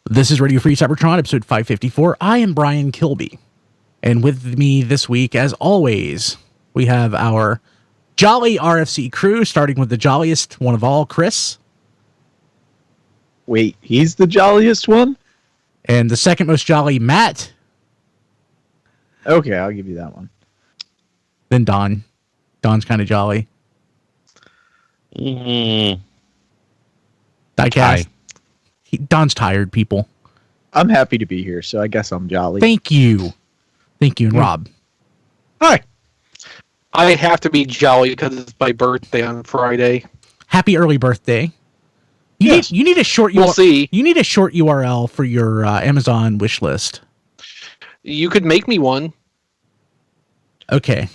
This is Radio Free Cybertron, episode 554. I am Brian Kilby. And with me this week, as always, we have our jolly RFC crew, starting with the jolliest one of all, Chris. Wait, he's the jolliest one? And the second most jolly, Matt. Okay, I'll give you that one. Then Don. Don's kind of jolly. Mm-hmm. Diecast. Don's tired, people. I'm happy to be here, so I guess I'm jolly. Thank you. Thank you, and Rob. Hi. I have to be jolly because it's my birthday on Friday. Happy early birthday. You need a short We'll see. You need a short URL for your Amazon wish list. You could make me one. Okay.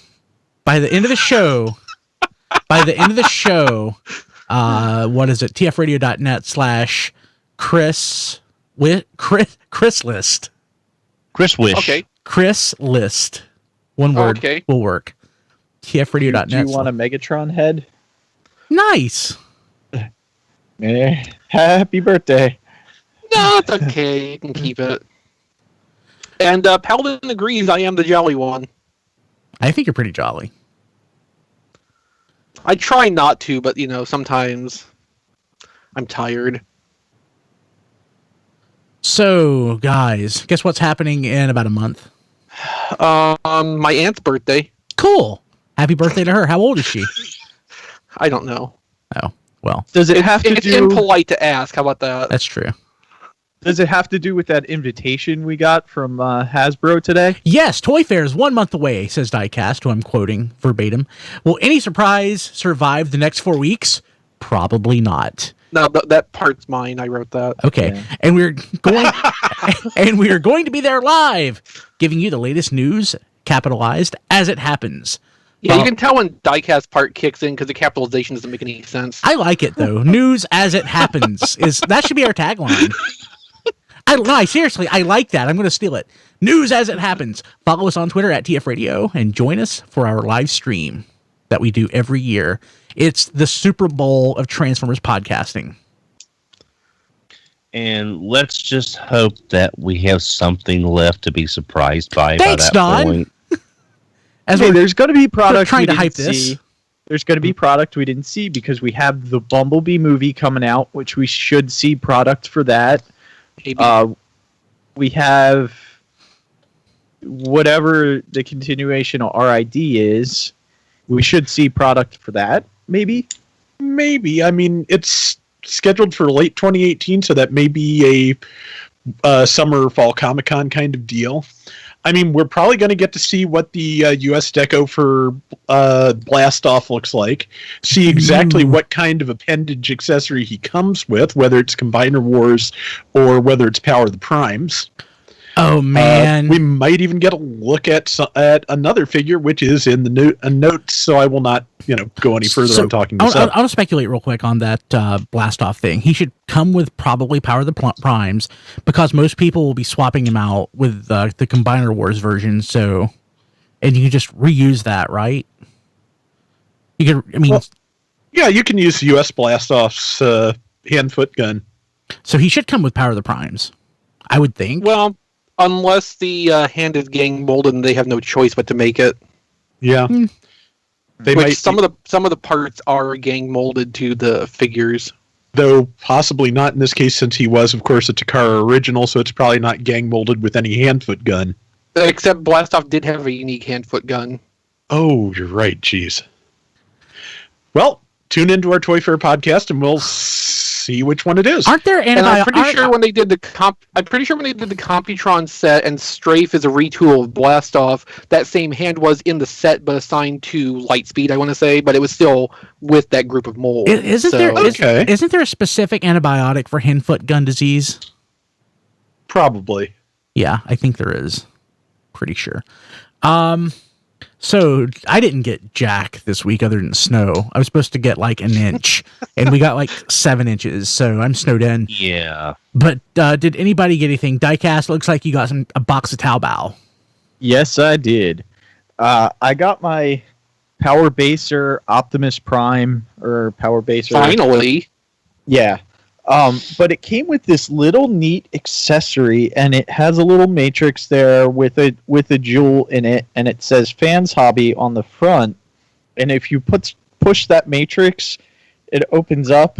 By the end of the show, what is it? tfradio.net/Chris list. Chris Wish. Okay. Chris list. One word will work. tfradio.net. Do you want a Megatron head? Nice. Happy birthday. No, it's okay. You can keep it. And Paladin agrees I am the jolly one. I think you're pretty jolly. I try not to, but, sometimes I'm tired. So, guys, guess what's happening in about a month? My aunt's birthday. Cool. Happy birthday to her. How old is she? I don't know. Oh, well. Does it have to It's impolite to ask. How about that? That's true. Does it have to do with that invitation we got from Hasbro today? Yes, Toy Fair is 1 month away, says Diecast, who I'm quoting verbatim. Will any surprise survive the next 4 weeks? Probably not. No, that part's mine. I wrote that. Okay, yeah. And we are going to be there live, giving you the latest news, capitalized as it happens. Yeah, you can tell when Diecast part kicks in because the capitalization doesn't make any sense. I like it though. News as it happens that should be our tagline. Seriously, I like that. I'm going to steal it. News as it happens. Follow us on Twitter at TF Radio and join us for our live stream that we do every year. It's the Super Bowl of Transformers podcasting. And let's just hope that we have something left to be surprised by. Thanks, by that Don. point. There's going to be products trying we to didn't hype see. this. There's going to be product we didn't see because we have the Bumblebee movie coming out, which we should see product for that. We have whatever the continuation of RID is. We should see product for that, maybe. I mean, it's scheduled for late 2018, so that may be a summer or fall Comic-Con kind of deal. I mean, we're probably going to get to see what the US deco for Blastoff looks like, see exactly what kind of appendage accessory he comes with, whether it's Combiner Wars or whether it's Power of the Primes. Oh, man. We might even get a look at another figure, which is in the notes, so I will not go any further on talking this up. I'll speculate real quick on that Blastoff thing. He should come with probably Power of the Primes, because most people will be swapping him out with the Combiner Wars version, and you can just reuse that, right? You can use US Blastoff's hand-foot gun. So he should come with Power of the Primes, I would think. Well, unless the hand is gang molded and they have no choice but to make it. Yeah. Some of the parts are gang molded to the figures. Though possibly not in this case, since he was, of course, a Takara original, so it's probably not gang molded with any hand-foot gun. Except Blastoff did have a unique hand-foot gun. Oh, you're right. Jeez. Well, tune into our Toy Fair podcast and we'll see which one it is. Aren't there And I'm pretty sure when they did the Computron set and Strafe is a retool of Blastoff, that same hand was in the set but assigned to Lightspeed, I want to say, but it was still with that group of molds. Isn't there a specific antibiotic for hand-foot gun disease? Probably. Yeah, I think there is. Pretty sure. So I didn't get jack this week other than snow. I was supposed to get like an inch, and we got like 7 inches, so I'm snowed in. Yeah. But did anybody get anything? Diecast, looks like you got a box of Taobao. Yes, I did. I got my Power Baser Optimus Prime, or Power Baser. Finally. Yeah. But it came with this little neat accessory, and it has a little matrix there with a jewel in it, and it says "Fans Hobby" on the front. And if you push that matrix, it opens up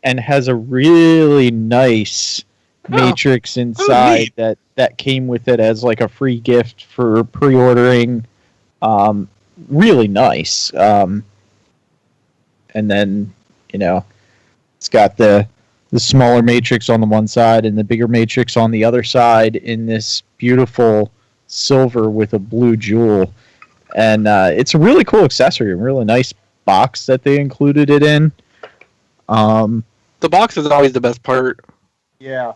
and has a really nice matrix inside that came with it as like a free gift for pre-ordering. Really nice. And then it's got the smaller matrix on the one side and the bigger matrix on the other side in this beautiful silver with a blue jewel. And it's a really cool accessory, a really nice box that they included it in. The box is always the best part. Yeah.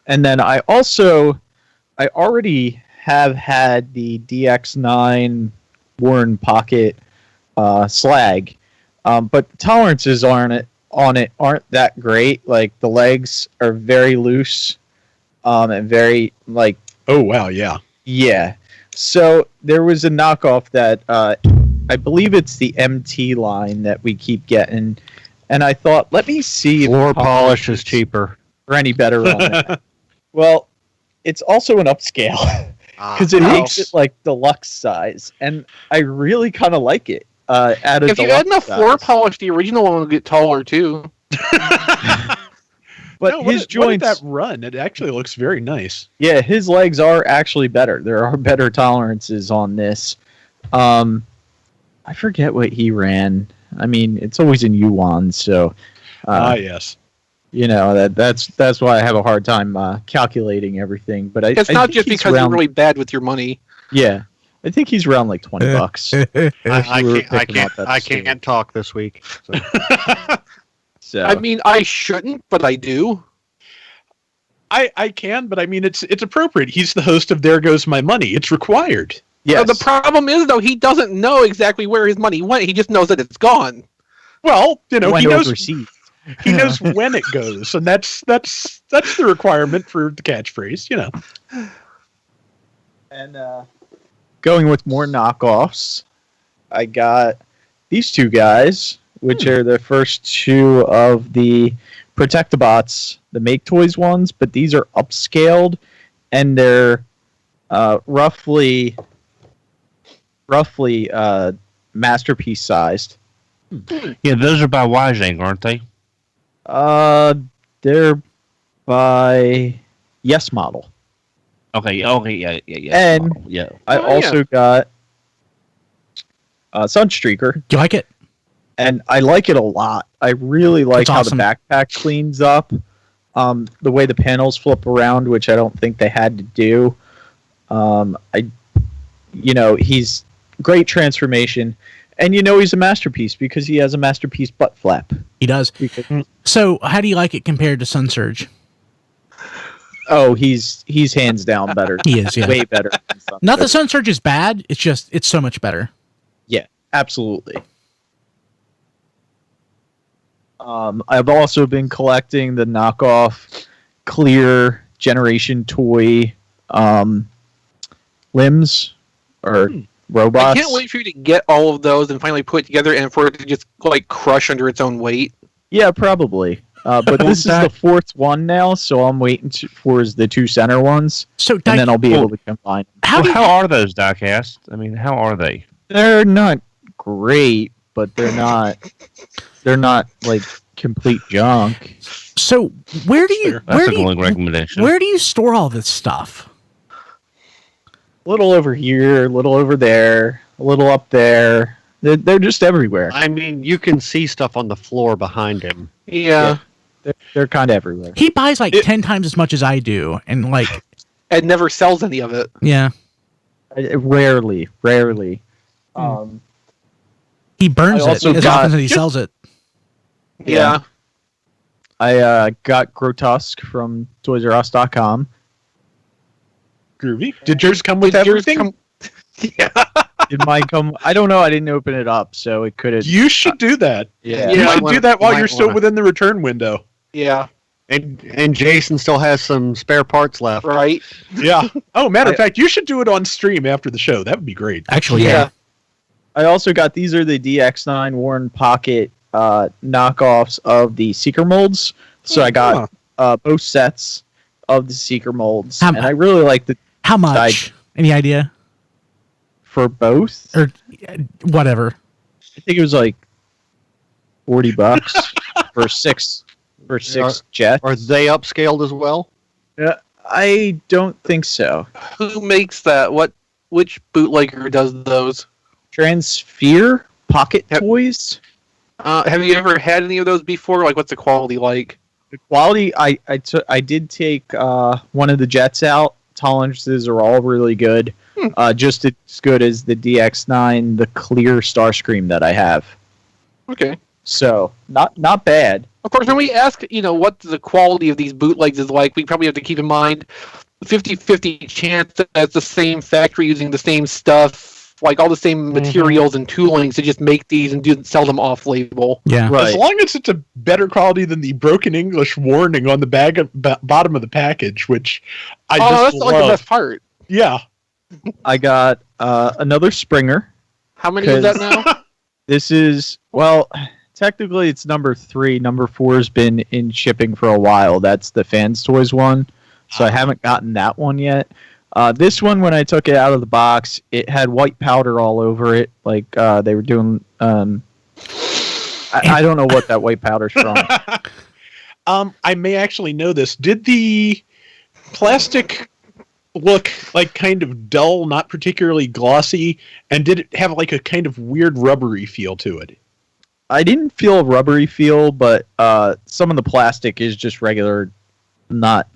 And then I already have had the DX9 Warren Pocket slag, but the tolerances on it aren't that great. Like the legs are very loose, and very like. Oh wow, yeah. Yeah. So there was a knockoff that I believe it's the MT line that we keep getting, and I thought, let me see Floor polish is cheaper. or any better on it. Well, it's also an upscale because it makes it like deluxe size, and I really kind of like it. If you add enough floor polish, the original one will get taller too. But No, his joints, that run, it actually looks very nice. yeah, his legs are actually better. There are better tolerances on this. I forget what he ran. I mean, it's always in yuan, so Yes. that's why I have a hard time calculating everything. But It's I not think just he's because around, you're really bad with your money. Yeah, I think he's around like $20. I can't talk this week. So. So I mean, I shouldn't, but I do. I can, but I mean it's appropriate. He's the host of There Goes My Money. It's required. yes. The problem is, though, he doesn't know exactly where his money went. He just knows that it's gone. Well, Went he knows overseas. he knows when it goes, and that's the requirement for the catchphrase. And going with more knockoffs, I got these two guys, which are the first two of the Protectobots, the Make Toys ones, but these are upscaled, and they're roughly masterpiece sized. Yeah, those are by Wyzang, aren't they? They're by Yes Model. Okay, yeah. And yeah. I also got Sunstreaker. Do you like it? And I like it a lot. I really like It's how awesome. the backpack cleans up. The way the panels flip around, which I don't think they had to do. He's great transformation. And he's a masterpiece because he has a masterpiece butt flap. He does. Because, So, how do you like it compared to Sun Surge? oh, he's hands down better. He is, yeah. Way better. Than Sun Not that Surge. Sun Surge is bad. It's so much better. Yeah, absolutely. I've also been collecting the knockoff clear Generation toy limbs or robots. I can't wait for you to get all of those and finally put it together and for it to just like crush under its own weight. Yeah, probably. But this is the fourth one now, so I'm waiting for the two center ones, So, and then I'll be able to combine them. How are those diecast? I mean, how are they? They're not great, but they're not like complete junk. So, where do you That's a glowing recommendation. where do you store all this stuff? A little over here, a little over there, a little up there. They're just everywhere. I mean, you can see stuff on the floor behind him. Yeah. They're kind of everywhere. He buys like 10 times as much as I do, and like, And never sells any of it. yeah, Rarely. he burns I it also as got- often as he sells it. Yeah. I got Grotesque from ToysRUs.com. Groovy. Did yours come with Did yours everything? Yeah. Did mine come? I don't know. I didn't open it up, so it could have. You should do that. Yeah. You Yeah, should do that while might you're still wanna. within the return window. Yeah. And Jason still has some spare parts left. Right. Yeah. Oh, matter of fact, you should do it on stream after the show. That would be great. Actually, Yeah. yeah. I also got these are the DX9 Warren Pocket knockoffs of the Seeker molds. So I got both sets of the Seeker molds, and I really like the. How much? Any idea? For both, or whatever? I think it was like $40 for six jets. Are they upscaled as well? I don't think so. Who makes that? Which bootlegger does those? Transfere Pocket Toys. Have you ever had any of those before? Like, what's the quality like? The quality, I did take one of the jets out. Tolerances are all really good. Just as good as the DX9, the clear Starscream that I have. Okay. So, not bad. Of course, when we ask, what the quality of these bootlegs is like, we probably have to keep in mind the 50-50 chance that it's the same factory using the same stuff, like all the same materials and toolings to just make these and sell them off-label. Yeah. Right. As long as it's a better quality than the broken English warning on the bottom of the package, which I just that's love. like the best part. Yeah. I got another Springer. How many is that now? This is, well, technically it's number 3. Number 4 has been in shipping for a while. That's the Fans Toys one. So I haven't gotten that one yet. This one, when I took it out of the box, it had white powder all over it. Like they were doing... I don't know what that white powder's from. I may actually know this. Did the plastic look like kind of dull, not particularly glossy, and did it have like a kind of weird rubbery feel to it? I didn't feel a rubbery feel, but some of the plastic is just regular, not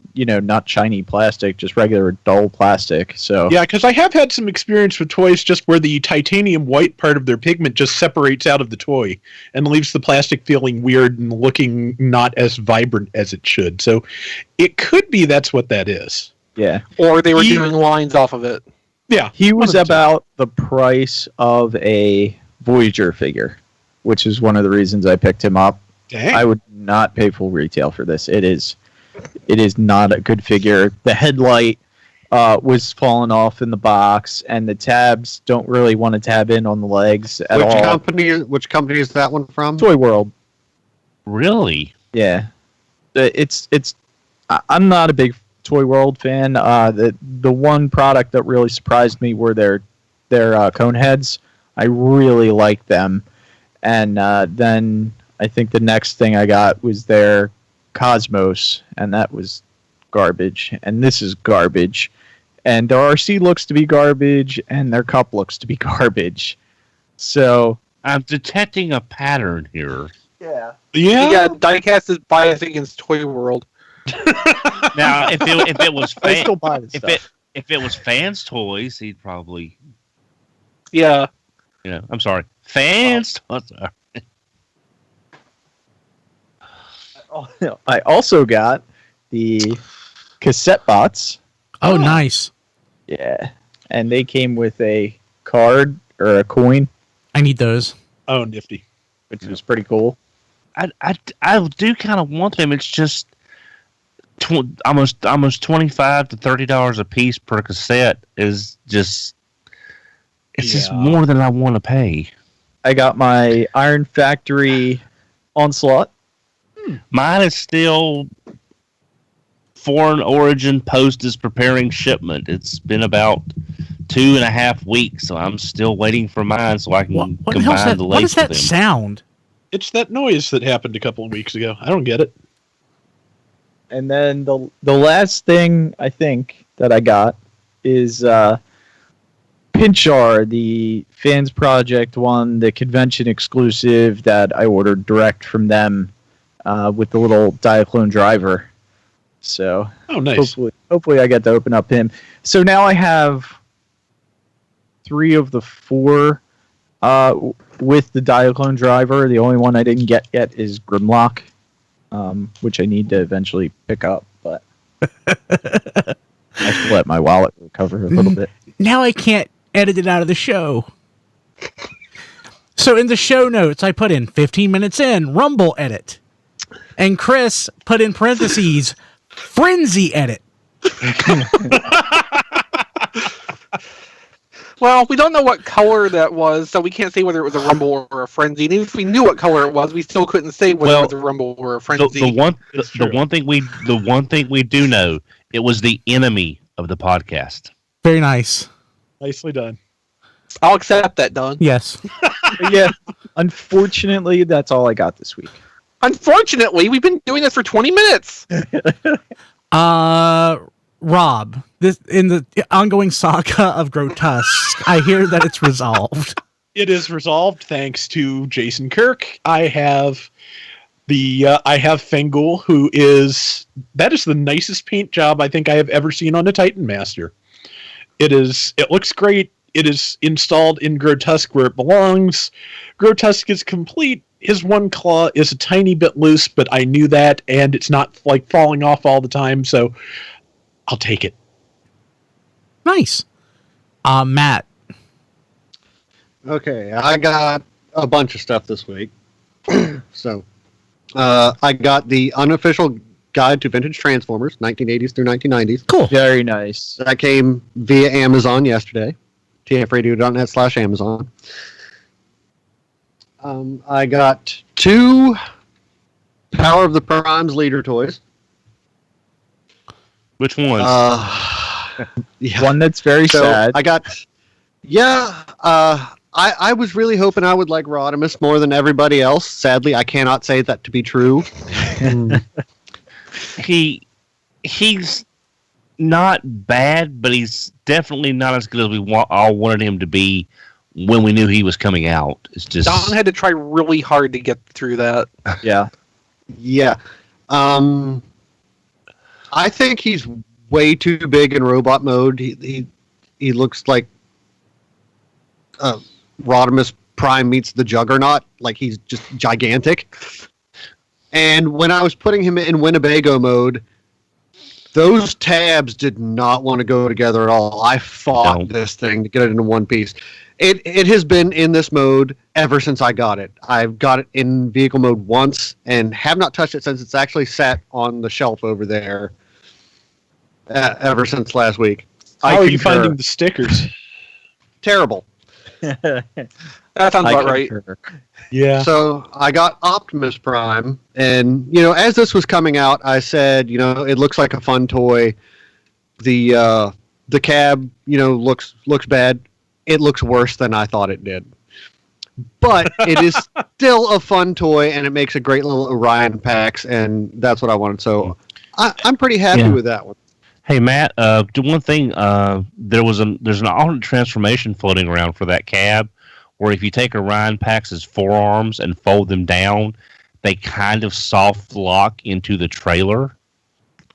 shiny plastic, just regular dull plastic. So Yeah, because I have had some experience with toys just where the titanium white part of their pigment just separates out of the toy and leaves the plastic feeling weird and looking not as vibrant as it should. So it could be that's what that is. yeah, Or they were doing lines off of it. Yeah. he was 100%. about the price of a Voyager figure, which is one of the reasons I picked him up. Dang. I would not pay full retail for this. It is not a good figure. The headlight was falling off in the box, and the tabs don't really want to tab in on the legs at Which all. Which company is that one from? Toy World. Really? Yeah, I'm not a big Toy World fan. The one product that really surprised me were their cone heads. I really like them, and then I think the next thing I got was their Cosmos, and that was garbage. And this is garbage, and their RC looks to be garbage, and their cup looks to be garbage. So I'm detecting a pattern here. yeah. Yeah, diecast is biased against Toy World. Now, if it was I fan, still buy this stuff. if it was Fans Toys, he'd probably Yeah. I'm sorry, Fans. I also got the cassette bots. Oh, nice. Yeah, and they came with a card or a coin, I need those. Oh, nifty. which was pretty cool. I do kind of want them. It's just almost $25 to $30 a piece per cassette is just just more than I want to pay. I got my Iron Factory Onslaught. Mine is still foreign origin. Post is preparing shipment. It's been about 2.5 weeks, so I'm still waiting for mine so I can What the hell's combine that? the What legs is that with them. sound? It's that noise that happened a couple of weeks ago. I don't get it. And then the last thing I think that I got is Pinchar, the Fans Project one, the convention exclusive that I ordered direct from them with the little Diaclone driver. So Oh, nice. hopefully I get to open up him. So now I have 3 of the 4 with the Diaclone driver. The only one I didn't get yet is Grimlock, which I need to eventually pick up, but I have to let my wallet recover a little bit. Now I can't edit it out of the show. So in the show notes, I put in 15 minutes in, Rumble edit. And Chris put in parentheses, Frenzy edit. Well, we don't know what color that was, so we can't say whether it was a rumble or a frenzy. And even if we knew what color it was, we still couldn't say whether it was a rumble or a frenzy. The one thing we do know, it was the enemy of the podcast. Very nice. Nicely done. I'll accept that, Don. Yes. Yeah. Unfortunately, that's all I got this week. Unfortunately, we've been doing this for 20 minutes. Rob, this in the ongoing saga of Grotesque, I hear that it's resolved. It is resolved thanks to Jason Kirk. I have Fengul, who is the nicest paint job I think I have ever seen on a Titan Master. It looks great. It is installed in Grotesque where it belongs. Grotesque is complete. His one claw is a tiny bit loose, but I knew that, and it's not like falling off all the time, so I'll take it. Nice. Matt. Okay, I got a bunch of stuff this week. So, I got the unofficial guide to vintage Transformers, 1980s through 1990s. Cool. Very nice. That came via Amazon yesterday. tfradio.net/Amazon. I got 2 Power of the Primes leader toys. Which one? Yeah. One that's very sad. I got, I was really hoping I would like Rodimus more than everybody else. Sadly, I cannot say that to be true. He's not bad, but he's definitely not as good as we all wanted him to be when we knew he was coming out. It's just Don had to try really hard to get through that. Yeah. Yeah. I think he's way too big in robot mode. He looks like Rodimus Prime meets the Juggernaut. Like, he's just gigantic. And when I was putting him in Winnebago mode, those tabs did not want to go together at all. I fought this thing to get it into one piece. It has been in this mode ever since I got it. I've got it in vehicle mode once and have not touched it since. It's actually sat on the shelf over there ever since last week. How are you finding the stickers? Terrible. That sounds about right. Yeah. So I got Optimus Prime, and as this was coming out, I said, it looks like a fun toy. The cab, looks bad. It looks worse than I thought it did. But it is still a fun toy, and it makes a great little Orion packs, and that's what I wanted. So I'm pretty happy with that one. Hey Matt, one thing, there's an alternate transformation floating around for that cab, where if you take Orion Pax's forearms and fold them down, they kind of soft lock into the trailer.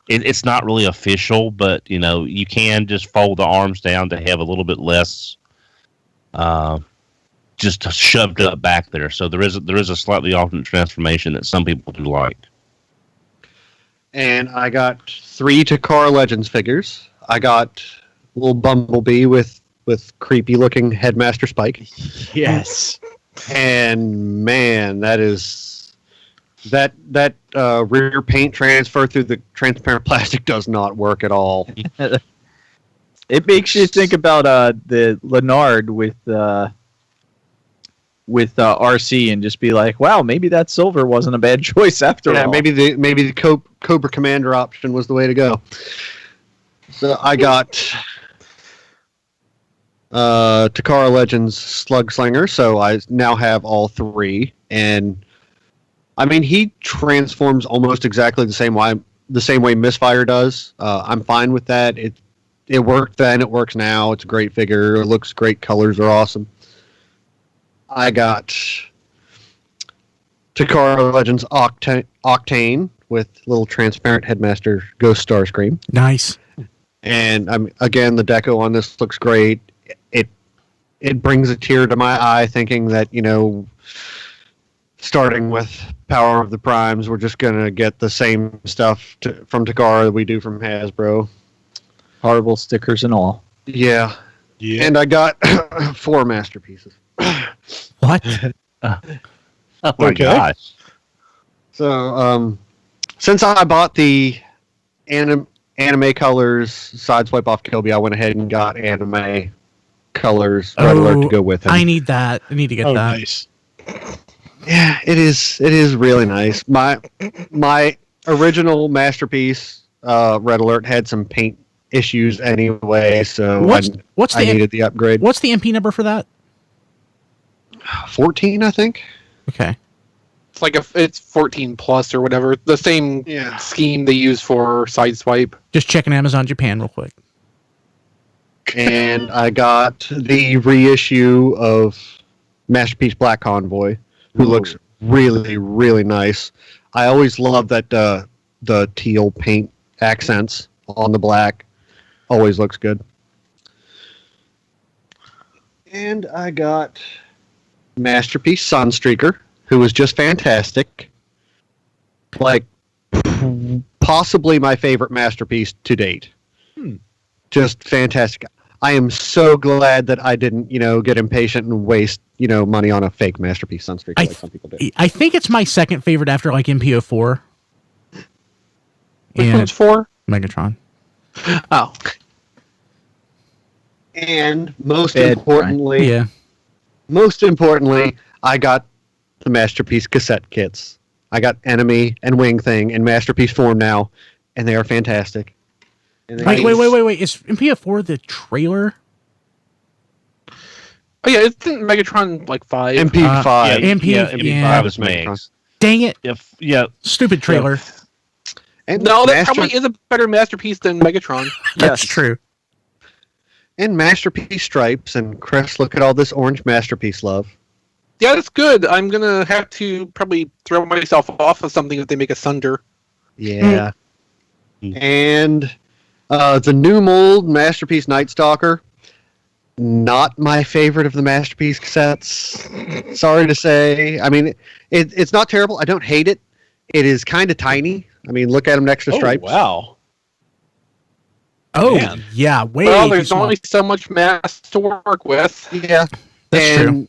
It's not really official, but you can just fold the arms down to have a little bit less, just shoved up back there. So there is a slightly alternate transformation that some people do like. And I got 3 Takara Legends figures. I got little Bumblebee with creepy looking Headmaster Spike. Yes. And man, that rear paint transfer through the transparent plastic does not work at all. It makes you think about the Leonard with RC and just be like, wow, maybe that silver wasn't a bad choice after all. Maybe the Cobra Commander option was the way to go. So I got Takara Legends Slug Slinger, so I now have all 3, and I mean he transforms almost exactly the same way Misfire does. I'm fine with that. It worked then, it works now. It's a great figure. It looks great. Colors are awesome. I got Takara Legends Octane with little transparent Headmaster Ghost Starscream. Nice. And again, the deco on this looks great. It brings a tear to my eye thinking that, starting with Power of the Primes, we're just going to get the same stuff from Takara that we do from Hasbro. Horrible stickers and all. Yeah. And I got 4 masterpieces. What? Oh my gosh. So, since I bought the anime colors Sideswipe off Kilby, I went ahead and got anime colors red alert to go with him. I need that. I need to get Oh, that. nice. Yeah, it is. It is really nice. My original masterpiece, red alert, had some paint issues anyway, so I needed the upgrade. What's the MP number for that? 14, I think. Okay. It's like it's 14 plus or whatever. The same scheme they use for Sideswipe. Just checking Amazon Japan real quick. And I got the reissue of Masterpiece Black Convoy, who looks really, really nice. I always love that the teal paint accents on the black. Always looks good. And I got Masterpiece Sunstreaker, who was just fantastic. Like, possibly my favorite masterpiece to date. Just fantastic. I am so glad that I didn't, get impatient and waste, money on a fake Masterpiece Sunstreaker like some people do. I think it's my second favorite after like MPO4. Which one's 4? Megatron. Oh. And most importantly, I got the Masterpiece cassette kits. I got Enemy and Wing Thing in Masterpiece form now, and they are fantastic. Wait. Is MPO4 the trailer? Oh yeah, isn't Megatron like 5? MP5. MP5 is Megatron. Dang it. Stupid trailer. And no, that probably is a better masterpiece than Megatron. That's true. And Masterpiece Stripes, and Chris, look at all this orange Masterpiece love. Yeah, that's good. I'm going to have to probably throw myself off of something if they make a Sunder. Yeah. And the new mold Masterpiece Night Stalker, not my favorite of the Masterpiece cassettes. Sorry to say. I mean, it's not terrible. I don't hate it. It is kind of tiny. I mean, look at them next to Stripes. Oh, wow. Oh, Man. yeah. Way well, there's only so much mass to work with. Yeah. That's true.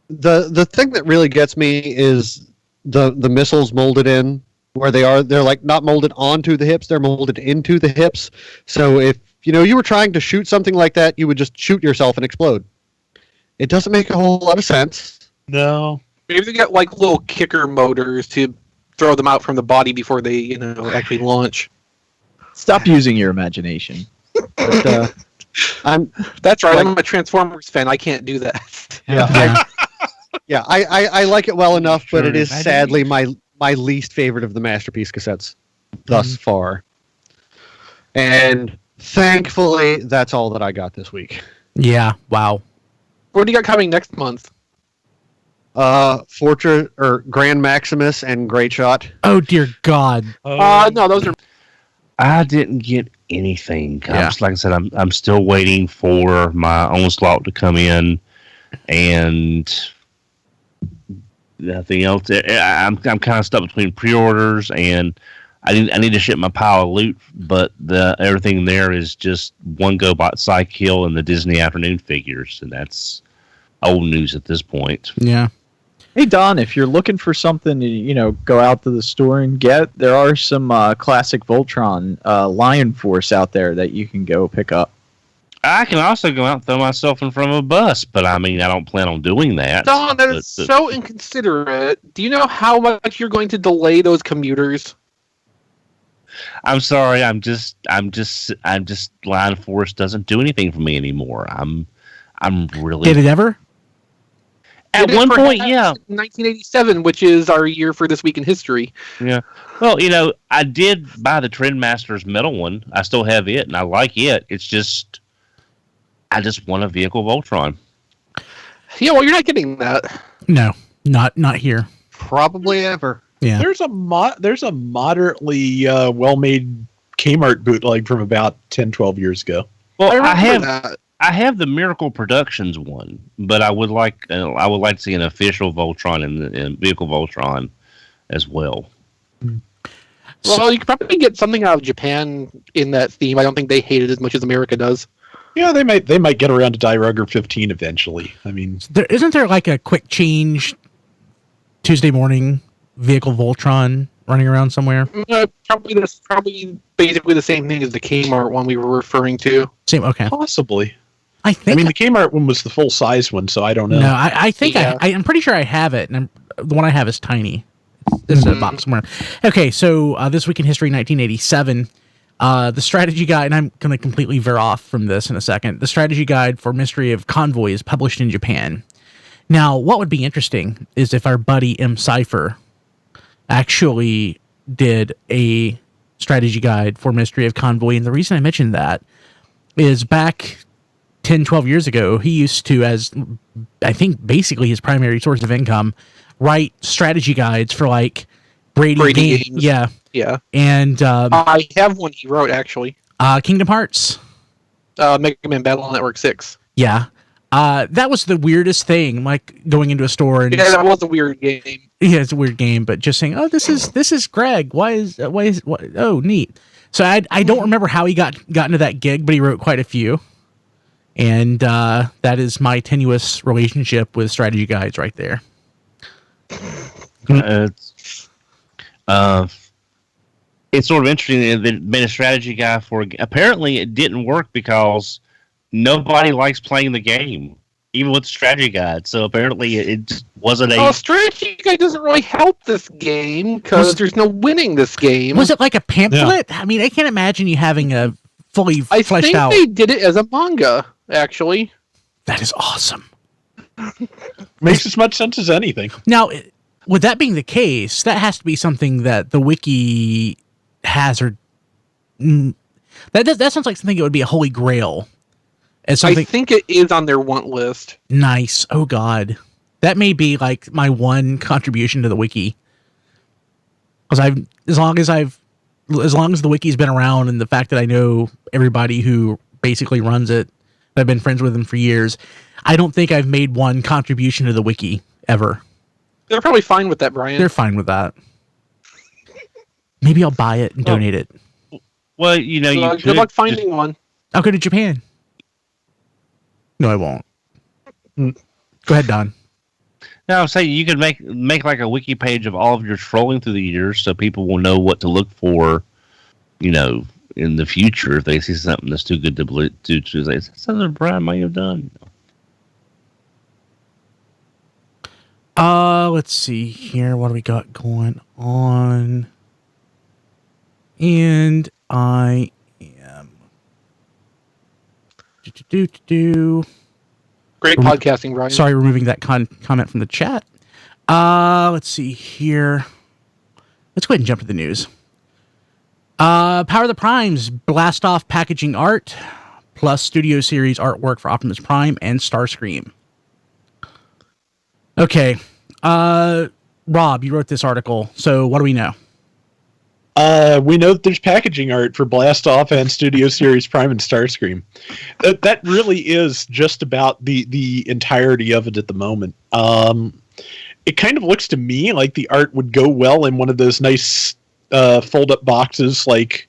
The thing that really gets me is the missiles molded in where they're like not molded onto the hips, they're molded into the hips. So if you were trying to shoot something like that, you would just shoot yourself and explode. It doesn't make a whole lot of sense. No. Maybe they got like little kicker motors to throw them out from the body before they actually launch. Stop using your imagination. But, That's right. I'm a Transformers fan. I can't do that. Yeah, I like it well enough, but it is sadly my least favorite of the Masterpiece cassettes thus far. And thankfully, that's all that I got this week. Yeah. Wow. What do you got coming next month? Fortress or Grand Maximus and Great Shot. Oh dear God. No, those are. I didn't get anything. Like I said, I'm still waiting for my onslaught to come in, and nothing else. I'm kind of stuck between pre-orders, and I need to ship my pile of loot, but everything there is just one GoBot Psych-Kill and the Disney Afternoon figures, and that's old news at this point. Yeah. Hey Don, if you're looking for something to go out to the store and get, there are some classic Voltron Lion Force out there that you can go pick up. I can also go out and throw myself in front of a bus, but I mean, I don't plan on doing that. Don, that is so inconsiderate. Do you know how much you're going to delay those commuters? I'm sorry. I'm just Lion Force doesn't do anything for me anymore. I'm really. Did it ever? At one point, yeah. 1987, which is our year for This Week in History. Yeah. Well, I did buy the Trendmasters metal one. I still have it, and I like it. It's just, I just want a vehicle Voltron. Yeah, well, you're not getting that. No, not here. Probably ever. Yeah. There's a moderately well-made Kmart bootleg from about 10, 12 years ago. Well, I remember that. I have the Miracle Productions one, but I would like to see an official Voltron and vehicle Voltron as well. Well, you could probably get something out of Japan in that theme. I don't think they hate it as much as America does. Yeah, they might get around to Die Rugger 15 eventually. I mean, Isn't there like a quick change Tuesday morning vehicle Voltron running around somewhere? Probably basically the same thing as the Kmart one we were referring to. Same. Okay. possibly. I think. I mean, the Kmart one was the full size one, so I don't know. No, I think Yeah. I'm pretty sure I have it, and the one I have is tiny. It's in a box somewhere. Okay, so this week in history, 1987. The strategy guide, and I'm going to completely veer off from this in a second. The strategy guide for Mystery of Convoy is published in Japan. Now, what would be interesting is if our buddy M. Cypher actually did a strategy guide for Mystery of Convoy. And the reason I mentioned that is back 10, 12 years ago, he used to, as I think basically his primary source of income, write strategy guides for like Brady games. Yeah. Yeah. And I have one he wrote, actually. Kingdom Hearts. Mega Man Battle Network 6. Yeah. That was the weirdest thing, like going into a store and Yeah, that was a weird game. yeah, it's a weird game, but just saying, oh, this is Greg. Why is oh, neat. So I don't remember how he got into that gig, but he wrote quite a few, and that is my tenuous relationship with strategy guides right there. It's sort of interesting that they made a strategy guide for. Apparently, it didn't work because nobody likes playing the game, even with the strategy guide. So apparently, it just wasn't a. Oh, strategy guide doesn't really help this game because there's no winning this game. Was it like a pamphlet? I mean, I can't imagine you having a fully I fleshed think out. they did it as a manga, actually. That is awesome. Makes as much sense as anything. Now, with that being the case, that has to be something that the wiki has, or that sounds like something that would be a holy grail. As something I think it is on their want list. nice. Oh God, that may be like my one contribution to the wiki. Because as long as the wiki's been around, and the fact that I know everybody who basically runs it, I've been friends with them for years. I don't think I've made one contribution to the wiki ever. They're probably fine with that, Brian. They're fine with that. Maybe I'll buy it and donate it. Well, you know, you good luck finding one. I'll go to Japan. No, I won't. Go ahead, Don. No, I'm saying you could make like a wiki page of all of your trolling through the years, so people will know what to look for. You know, in the future, if they see something that's too good to say, that's something Brian might have done. Let's see here. What do we got going on? And I am Great podcasting, Brian. sorry, removing that comment from the chat. Let's see here. Let's go ahead and jump to the news. Power of the Primes blast off packaging art plus studio series artwork for Optimus Prime and Starscream. Okay. Rob, you wrote this article, so what do we know? We know that there's packaging art for Blast Off and Studio Series Prime and Starscream. That really is just about the entirety of it at the moment. It kind of looks to me like the art would go well in one of those nice fold-up boxes like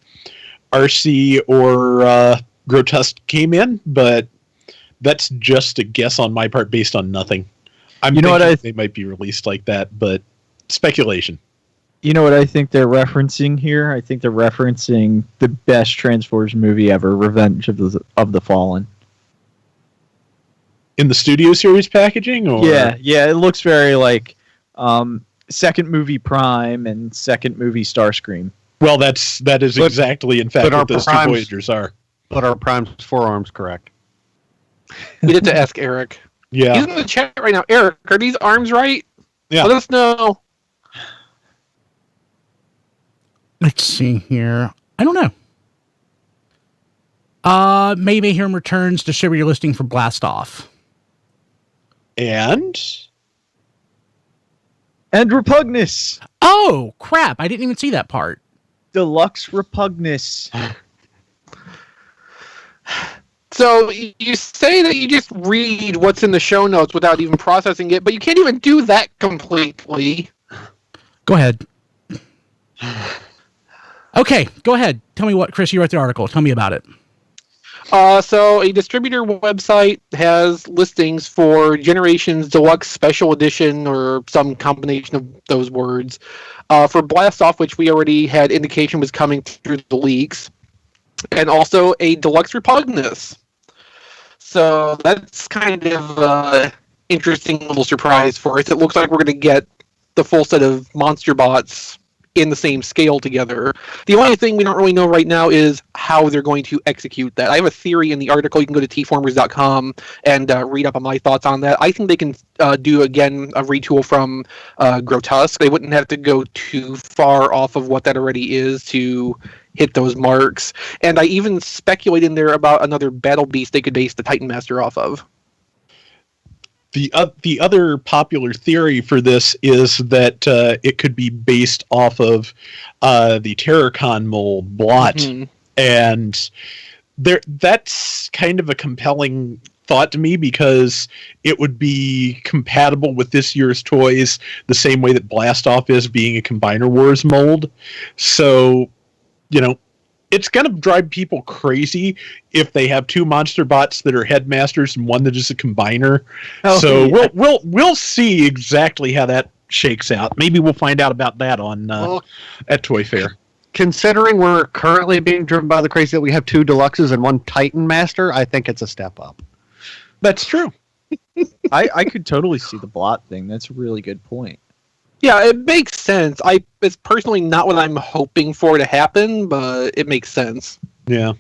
RC or Grotesque came in, but that's just a guess on my part based on nothing. I'm thinking they might be released like that, but speculation. You know what I think they're referencing here? I think they're referencing the best Transformers movie ever, Revenge of the Fallen. In the Studio Series packaging? Or? Yeah, it looks very like second movie Prime and second movie Starscream. Well, that is exactly, in fact, what those two Primes- Voyagers are. But are Prime's forearms correct? We need to ask Eric. Yeah. He's in the chat right now. Eric, are these arms right? Yeah. Let us know. Let's see here. I don't know. Maybe Mayhem returns distributor listing for Blast Off. And Repugnus! Oh, crap. I didn't even see that part. Deluxe Repugnus. So you say that you just read what's in the show notes without even processing it, but you can't even do that completely. Go ahead. Okay, go ahead. Tell me what, Chris, you wrote the article. Tell me about it. So a distributor website has listings for Generations Deluxe Special Edition or some combination of those words for Blast Off, which we already had indication was coming through the leaks, and also a Deluxe Repugnus. So that's kind of an interesting little surprise for us. It looks like we're going to get the full set of monster bots in the same scale together. The only thing we don't really know right now is how they're going to execute that. I have a theory in the article. You can go to tformers.com and read up on my thoughts on that. I think they can do, again, a retool from Grotesque. They wouldn't have to go too far off of what that already is to hit those marks. And I even speculate in there about another battle beast they could base the Titan Master off of. The other popular theory for this is that it could be based off of the Terracon mold Blot, and that's kind of a compelling thought to me because it would be compatible with this year's toys the same way that Blastoff is, being a Combiner Wars mold. So, it's going to drive people crazy if they have two monster bots that are headmasters and one that is a combiner. We'll see exactly how that shakes out. Maybe we'll find out about that on at Toy Fair. Considering we're currently being driven by the crazy that we have two deluxes and one Titan Master, I think it's a step up. That's true. I could totally see the Blot thing. That's a really good point. Yeah, it makes sense. It's personally not what I'm hoping for to happen, but it makes sense. Yeah.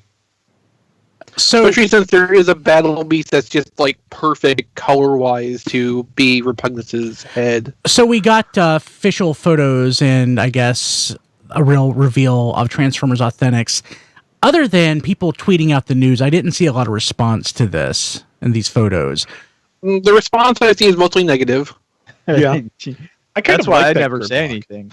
So, especially since there is a battle beast that's just like perfect color-wise to be Repugnus's head. So we got official photos and I guess a real reveal of Transformers Authentics. Other than people tweeting out the news, I didn't see a lot of response to this in these photos. The response I see is mostly negative. Yeah. That's why I never say anything.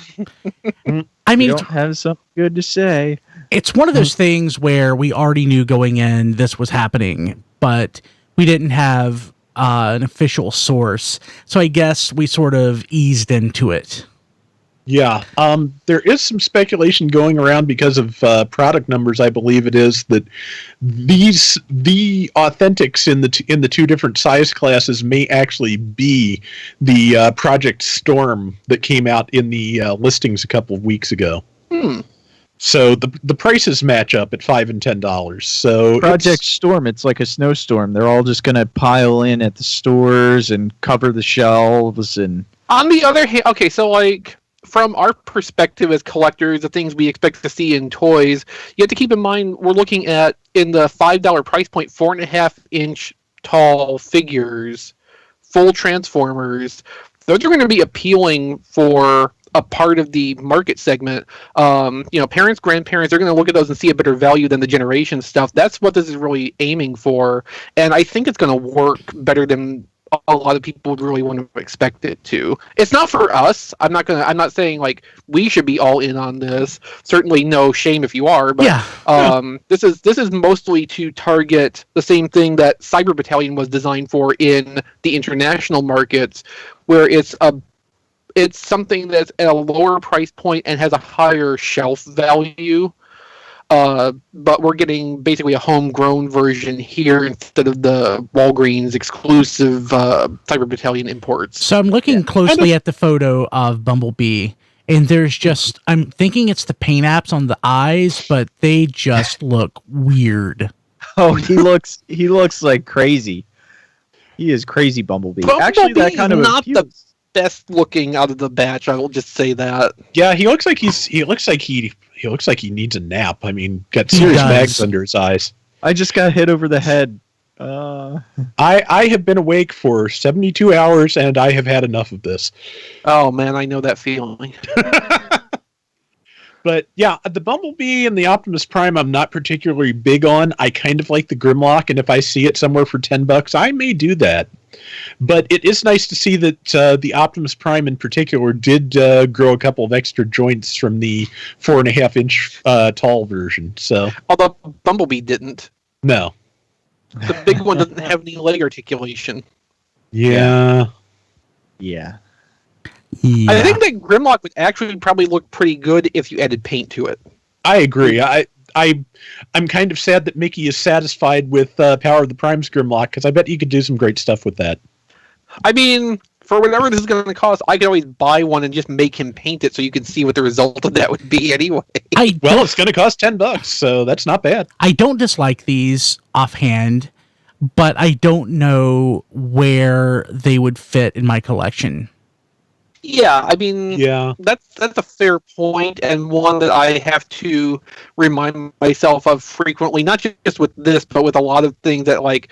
I mean, you don't have something good to say. It's one of those things where we already knew going in this was happening, but we didn't have an official source. So I guess we sort of eased into it. Yeah. There is some speculation going around because of product numbers. I believe it is that the Authentics in the two different size classes may actually be the Project Storm that came out in the listings a couple of weeks ago. So the prices match up at $5 and $10. So Project Storm, it's like a snowstorm. They're all just going to pile in at the stores and cover the shelves. And on the other hand, okay, so like, from our perspective as collectors, the things we expect to see in toys, you have to keep in mind we're looking at, in the $5 price point, 4.5-inch tall figures, full Transformers. Those are going to be appealing for a part of the market segment. Parents, grandparents, they're going to look at those and see a better value than the generation stuff. That's what this is really aiming for, and I think it's going to work better than a lot of people would really want to expect it to. It's not for us. I'm not saying like we should be all in on this. Certainly no shame if you are, but this is mostly to target the same thing that Cyber Battalion was designed for in the international markets, where it's something that's at a lower price point and has a higher shelf value. But we're getting basically a homegrown version here instead of the Walgreens exclusive Cyber Battalion imports. So I'm looking closely at the photo of Bumblebee, and I'm thinking it's the paint apps on the eyes, but they just look weird. Oh, he looks like crazy. He is crazy Bumblebee. Actually, that kind of not the best looking out of the batch. I will just say that. Yeah, he looks like he needs a nap. I mean, got serious bags under his eyes. I just got hit over the head. I have been awake for 72 hours and I have had enough of this. Oh man, I know that feeling. But yeah, the Bumblebee and the Optimus Prime I'm not particularly big on. I kind of like the Grimlock, and if I see it somewhere for $10, I may do that. But it is nice to see that the Optimus Prime in particular did grow a couple of extra joints from the 4.5-inch tall version. So, although Bumblebee didn't. No. The big one doesn't have any leg articulation. Yeah. I think that Grimlock would actually probably look pretty good if you added paint to it. I agree. I'm kind of sad that Mickey is satisfied with Power of the Primes Grimlock, because I bet you could do some great stuff with that. I mean, for whatever this is going to cost, I could always buy one and just make him paint it so you can see what the result of that would be anyway. Well, it's going to cost $10, so that's not bad. I don't dislike these offhand, but I don't know where they would fit in my collection. Yeah, I mean, Yeah. that's a fair point, and one that I have to remind myself of frequently, not just with this, but with a lot of things that like,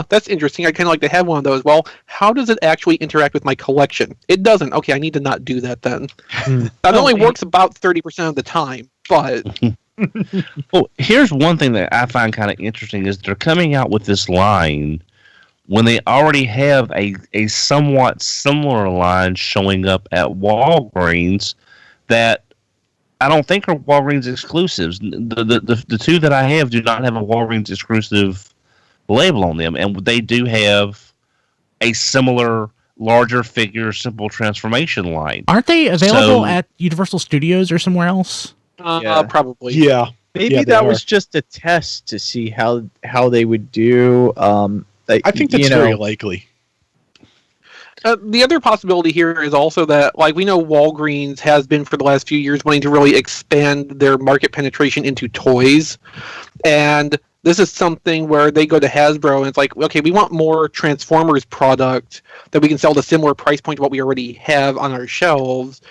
that's interesting. I kind of like to have one of those. Well, how does it actually interact with my collection? It doesn't. Okay, I need to not do that then. That only works about 30% of the time, but... Well, here's one thing that I find kind of interesting is they're coming out with this line when they already have a somewhat similar line showing up at Walgreens that I don't think are Walgreens exclusives. The two that I have do not have a Walgreens exclusive label on them, and they do have a similar larger figure simple transformation line. Aren't they available at Universal Studios or somewhere else? Probably. Yeah. Maybe Yeah, that was just a test to see how they would do. I think that's very likely. The other possibility here is also that, like, we know Walgreens has been for the last few years wanting to really expand their market penetration into toys. And this is something where they go to Hasbro and it's like, okay, we want more Transformers product that we can sell at a similar price point to what we already have on our shelves.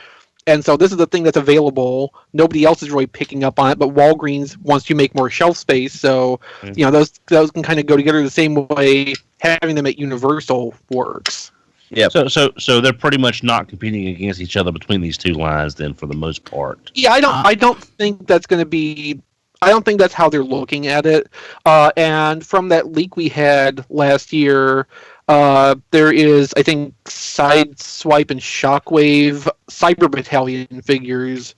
And so this is the thing that's available. Nobody else is really picking up on it, but Walgreens wants to make more shelf space. So, those can kind of go together the same way having them at Universal works. Yeah. So they're pretty much not competing against each other between these two lines then for the most part. Yeah, I don't think that's going to be... I don't think that's how they're looking at it. And from that leak we had last year... there is, I think, Sideswipe and Shockwave Cyber Battalion figures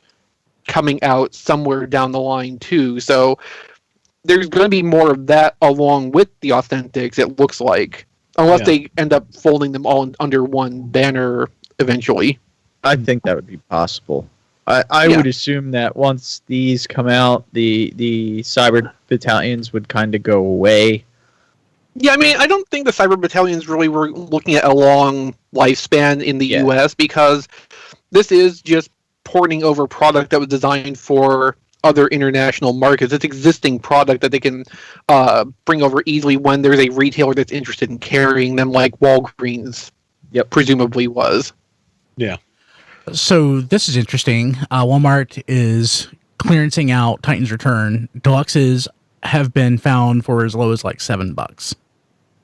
coming out somewhere down the line, too. So there's going to be more of that along with the Authentics, it looks like. Unless they end up folding them all under one banner eventually. I think that would be possible. I would assume that once these come out, the Cyber Battalions would kind of go away. Yeah, I mean, I don't think the Cyber Battalions really were looking at a long lifespan in the US because this is just porting over product that was designed for other international markets. It's existing product that they can bring over easily when there's a retailer that's interested in carrying them, like Walgreens presumably was. Yeah. So this is interesting. Walmart is clearancing out Titan's Return. Deluxes have been found for as low as like $7.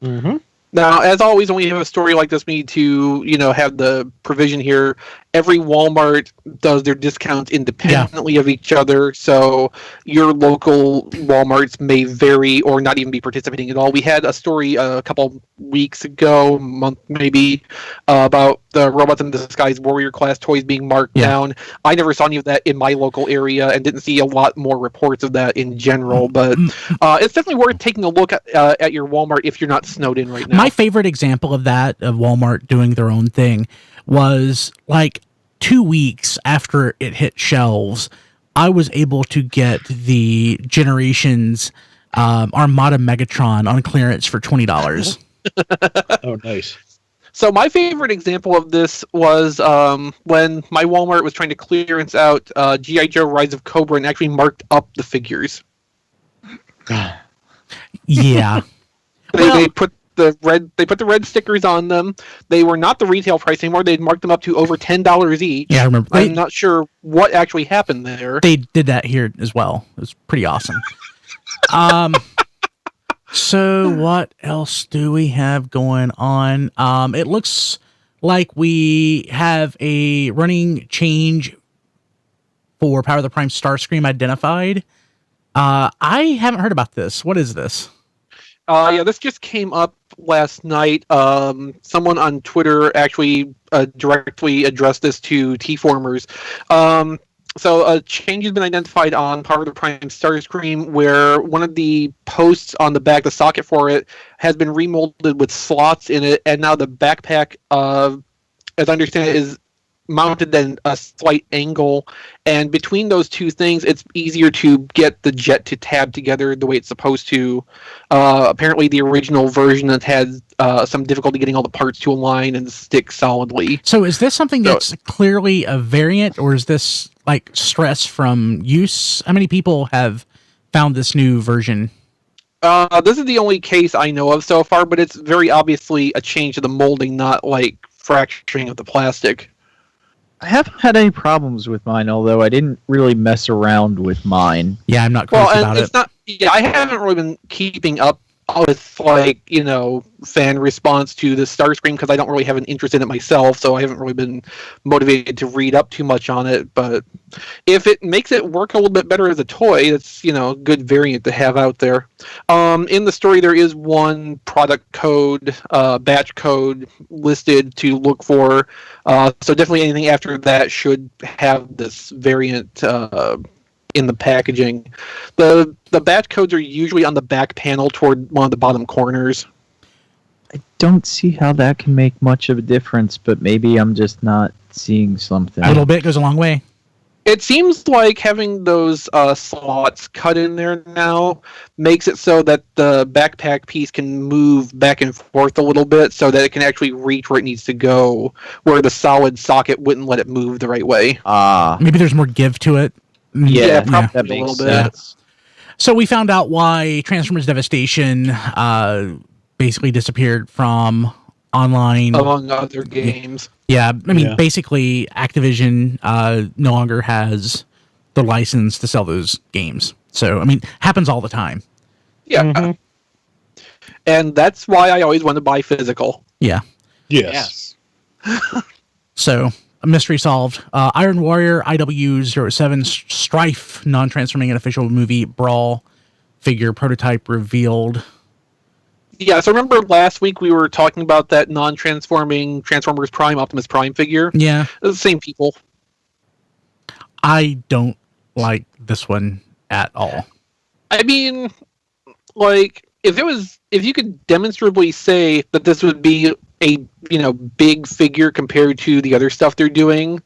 Mm-hmm. Now, as always, when we have a story like this, we need to, have the provision here. Every Walmart does their discounts independently of each other, so your local Walmarts may vary or not even be participating at all. We had a story a couple weeks ago, month maybe, about the Robots in Disguise Warrior class toys being marked down. I never saw any of that in my local area and didn't see a lot more reports of that in general, but it's definitely worth taking a look at your Walmart if you're not snowed in right now. My favorite example of that, of Walmart doing their own thing, was like 2 weeks after it hit shelves, I was able to get the Generations Armada Megatron on clearance for $20. Oh, nice. So my favorite example of this was when my Walmart was trying to clearance out G.I. Joe Rise of Cobra and actually marked up the figures. Yeah. They put the red stickers on them. They were not the retail price anymore. They'd marked them up to over $10 each. Yeah, I remember. I'm not sure what actually happened there. They did that here as well. It was pretty awesome. So what else do we have going on? It looks like we have a running change for Power of the Primes Starscream identified. I haven't heard about this. What is this? This just came up last night. Someone on Twitter actually directly addressed this to T-Formers. So a change has been identified on Power of the Primes Starscream, where one of the posts on the back, the socket for it, has been remolded with slots in it, and now the backpack, as I understand it, is mounted at a slight angle, and between those two things, it's easier to get the jet to tab together the way it's supposed to. Apparently, the original version has had some difficulty getting all the parts to align and stick solidly. So is this something that's clearly a variant, or is this like stress from use? How many people have found this new version? This is the only case I know of so far, but it's very obviously a change to the molding, not like fracturing of the plastic. I haven't had any problems with mine, although I didn't really mess around with mine. Yeah, I'm not crazy about it's it. not. Yeah, I haven't really been keeping up with like fan response to the Starscream because I don't really have an interest in it myself, so I haven't really been motivated to read up too much on it. But if it makes it work a little bit better as a toy, it's a good variant to have out there. In the story, there is one product code, batch code listed to look for. So definitely anything after that should have this variant in the packaging. The batch codes are usually on the back panel toward one of the bottom corners. I don't see how that can make much of a difference, but maybe I'm just not seeing something. A little bit goes a long way. It seems like having those slots cut in there now makes it so that the backpack piece can move back and forth a little bit so that it can actually reach where it needs to go, where the solid socket wouldn't let it move the right way. Maybe there's more give to it. Yeah, probably that a makes little bit. sense. So we found out why Transformers Devastation basically disappeared from online. Among other games. Yeah, I mean, Yeah. basically, Activision no longer has the license to sell those games. So, I mean, happens all the time. Yeah. Mm-hmm. And that's why I always want to buy physical. Yeah. Yes. So, a mystery solved. Iron Warrior IW07 Strife, non-transforming and official movie Brawl figure prototype revealed. Yeah, so remember last week we were talking about that non-transforming Transformers Prime, Optimus Prime figure? Yeah. They're the same people. I don't like this one at all. I mean, like, if you could demonstrably say that this would be a, big figure compared to the other stuff they're doing,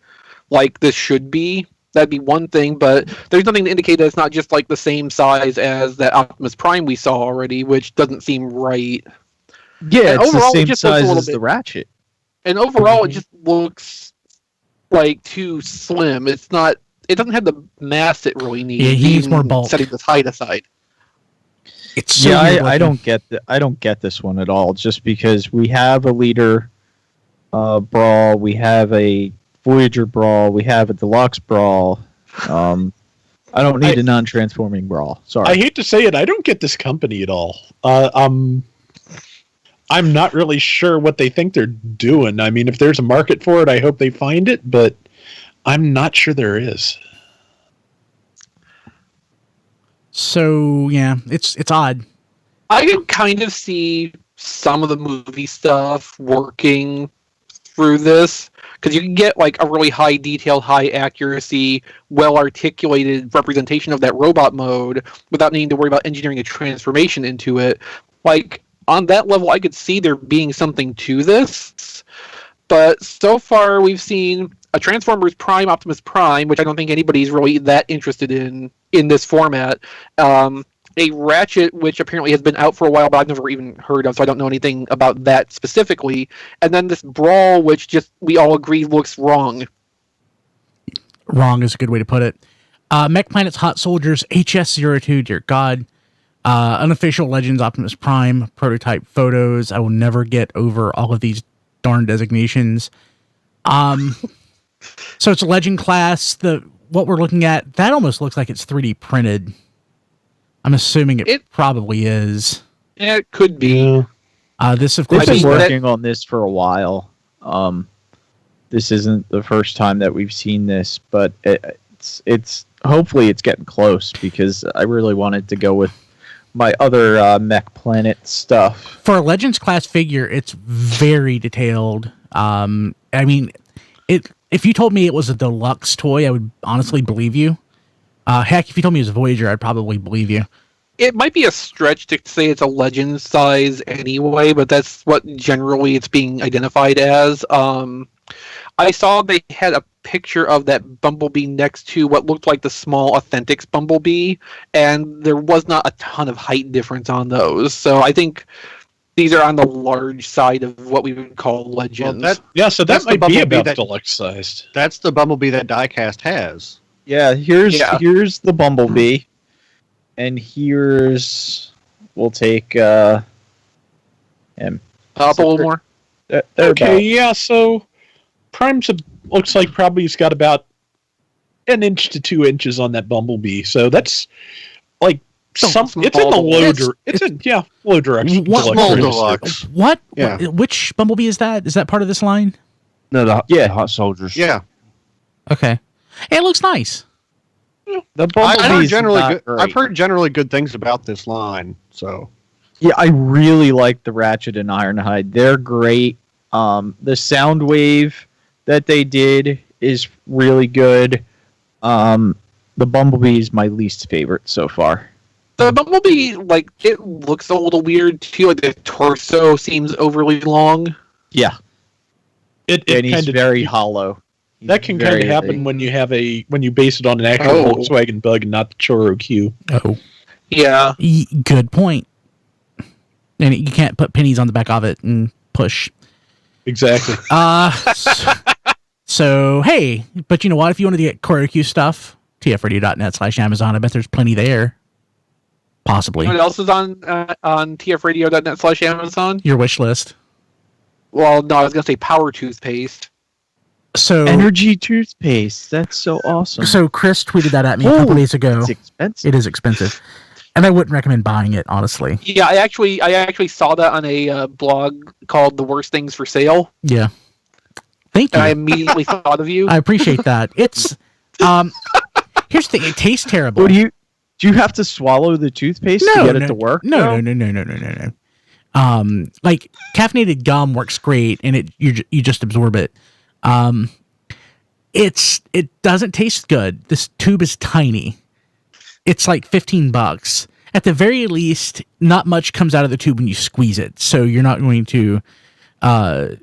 like this should be, that'd be one thing, but there's nothing to indicate that it's not just like the same size as that Optimus Prime we saw already, which doesn't seem right. Yeah, And it's the overall, it same just looks a size little as the bit- Ratchet. And overall, it just looks like too slim. It doesn't have the mass it really needs. Yeah, he needs even more bulk. Setting this height aside. It's so Yeah, weird I looking. don't get this one at all. Just because we have a leader Brawl, we have a Voyager Brawl, we have a deluxe Brawl. I don't need a non-transforming Brawl. Sorry. I hate to say it, I don't get this company at all. I'm not really sure what they think they're doing. I mean, if there's a market for it, I hope they find it, but I'm not sure there is. So, yeah, it's odd. I can kind of see some of the movie stuff working through this because you can get like a really high detail, high accuracy, well articulated representation of that robot mode without needing to worry about engineering a transformation into it. Like on that level, I could see there being something to this, but so far we've seen a Transformers Prime, Optimus Prime, which I don't think anybody's really that interested in this format. A Ratchet, which apparently has been out for a while, but I've never even heard of, so I don't know anything about that specifically. And then this Brawl, which just we all agree looks wrong. Wrong is a good way to put it. Mech Planet's Hot Soldiers HS02, dear God. Unofficial Legends Optimus Prime prototype photos. I will never get over all of these darn designations. So it's a Legend class. What we're looking at, that almost looks like it's 3D printed. I'm assuming it probably is. Yeah, it could be. This, of They've course, been is working on this for a while. This isn't the first time that we've seen this, but it's hopefully it's getting close because I really wanted to go with my other Mech Planet stuff. for a Legends class figure. It's very detailed. I mean, if you told me it was a deluxe toy, I would honestly believe you. Heck, if you told me it was a Voyager, I'd probably believe you. It might be a stretch to say it's a Legend size anyway, but that's what generally it's being identified as. I saw they had a picture of that Bumblebee next to what looked like the small Authentics Bumblebee, and there was not a ton of height difference on those. So I think these are on the large side of what we would call Legends. Well, So that that's the might be Bumblebee about that- deluxe sized. That's the Bumblebee that Diecast has. Yeah, here's Yeah. the Bumblebee, and here's we'll take him. Up a little more. They're Okay, about- yeah. So Prime's looks like probably he's got about an inch to 2 inches on that Bumblebee. So that's like Small it's in the low. deluxe. Low direction. What- Small register. deluxe. What? Yeah. Which Bumblebee is that? Is that part of this line? No, the Yeah. hot soldiers. Yeah, Okay. It looks nice. The I've Bumblebee's heard generally not good. great. I've heard generally good things about this line. So Yeah, I really like the Ratchet and Ironhide. They're great. The sound wave that they did is really good. The Bumblebee is my least favorite so far. The Bumblebee, like, it looks a little weird too. Like the torso seems overly long. Yeah, It and he's kind of very hollow. that can kind of happen when you base it on an actual Oh. Volkswagen Bug and not the Choro Q. Oh. Yeah. Good point. And you can't put pennies on the back of it and push. Exactly. So, hey, but you know what? If you want to get CorioQ stuff, tfradio.net/Amazon, I bet there's plenty there. Possibly. What else is on tfradio.net/Amazon? Your wish list. Well, no, I was gonna say Power Toothpaste. So, Energy toothpaste. That's so awesome. so Chris tweeted that at me a couple Oh, days ago. It's expensive. It is expensive. And I wouldn't recommend buying it, honestly. Yeah, I actually saw that on a blog called "The Worst Things for Sale," Yeah. Thank and I you. immediately thought of you. I appreciate that. It's, here's the thing. It tastes terrible. What do you have to swallow the toothpaste to get it to work? No. Like caffeinated gum works great, and you just absorb it. It doesn't taste good. This tube is tiny. It's like $15. At the very least, not much comes out of the tube when you squeeze it, so you're not going to, Accidentally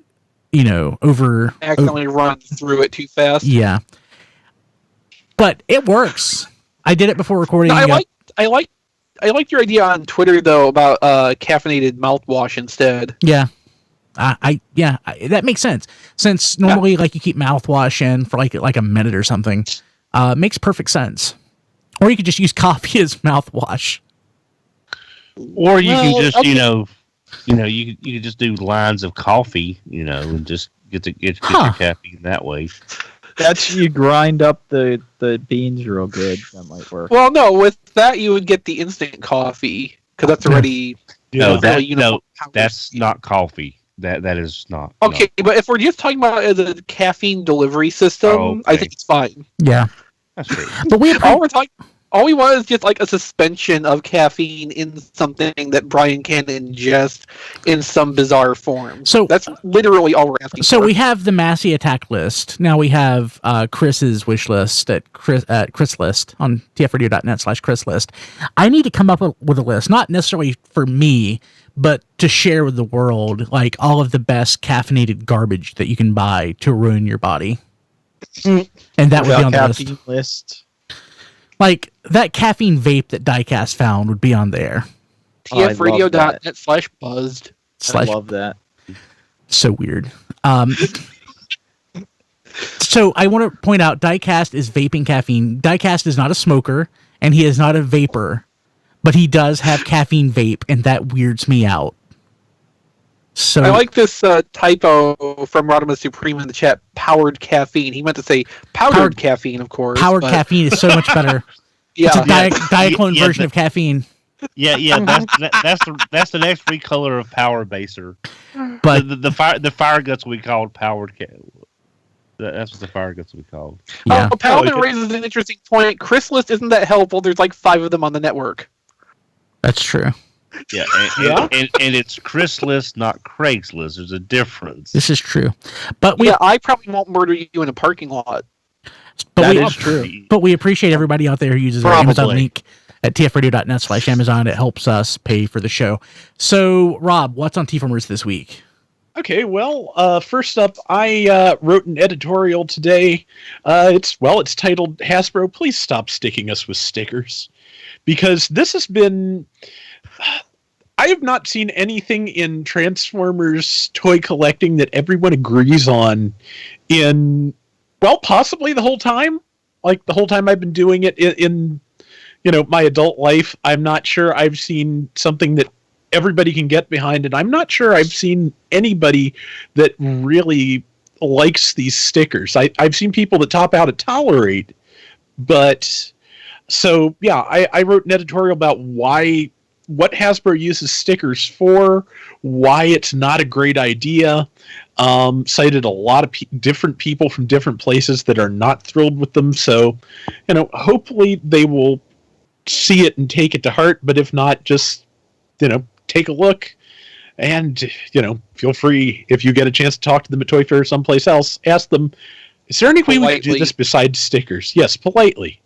run through it too fast. Yeah, but it works. I did it before recording. No, I liked your idea on Twitter though about caffeinated mouthwash instead. Yeah. That makes sense. Since normally, like, you keep mouthwash in for like a minute or something, makes perfect sense. Or you could just use coffee as mouthwash. Or you can just, okay. you could just do lines of coffee, and just get your caffeine that way. That's you grind up the beans real good. That might work. Well, no, with that you would get the instant coffee because that's already No, uniform powder. that's not coffee. That is not. Okay, but if we're just talking about it as a caffeine delivery system, Okay. I think it's fine. Yeah. That's true. But All we want is just like a suspension of caffeine in something that Brian can ingest in some bizarre form. So- that's literally all we're asking So for. we have the Massey attack list. Now we have Chris's wish list at Chris list on tfradio.net/Chris list. I need to come up with a list, not necessarily for me, but to share with the world, like all of the best caffeinated garbage that you can buy to ruin your body. And that would be on the list. Caffeine list. Like that caffeine vape that Diecast found would be on there. Oh, I love tfradio.net/buzzed. I love that. So weird. So I want to point out Diecast is vaping caffeine. Diecast is not a smoker and he is not a vapor, but he does have caffeine vape, and that weirds me out. So I like this typo from Rodimus Supreme in the chat. Powered caffeine. He meant to say powdered caffeine, of course. powered but- caffeine is so much better. Yeah, It's a Diaclone Yeah, version of caffeine. Yeah. That's the next recolor of Power Baser. But The fire guts will be called powered. That's what the fire guts will be called. yeah, Paladin raises an interesting point. Chris list isn't that helpful. There's like 5 of them on the network. that's true. Yeah, Yeah? and it's Chris list, not Craigslist. There's a difference. This is true. But we Yeah, I probably won't murder you in a parking lot. but That we is true. But we appreciate everybody out there who uses our Probably. Amazon link at tfradio.net/Amazon. It helps us pay for the show. So, Rob, what's on T-Formers this week? Okay, well, first up, I wrote an editorial today. It's titled "Hasbro, Please Stop Sticking Us with Stickers," because this has been. I have not seen anything in Transformers toy collecting that everyone agrees on possibly the whole time. Like the whole time I've been doing it in my adult life, I'm not sure I've seen something that everybody can get behind, and I'm not sure I've seen anybody that really likes these stickers. I've seen people that top out at tolerate, but so yeah, I wrote an editorial about what Hasbro uses stickers for, why it's not a great idea. Cited a lot of different people from different places that are not thrilled with them. So, hopefully they will see it and take it to heart. But if not, just, take a look and, feel free, if you get a chance to talk to them at Toy Fair or someplace else, ask them, is there any way we could do this besides stickers? Yes, politely.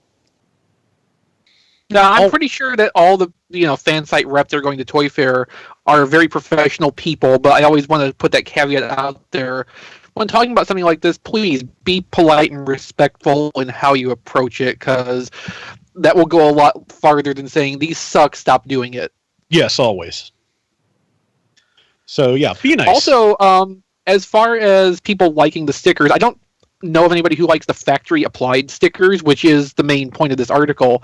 Now, I'm pretty sure that all the fan site reps that are going to Toy Fair are very professional people, but I always want to put that caveat out there. When talking about something like this, please be polite and respectful in how you approach it, because that will go a lot farther than saying, these suck, stop doing it. Yes, always. So, yeah, be nice. Also, as far as people liking the stickers, I don't know of anybody who likes the factory applied stickers, which is the main point of this article.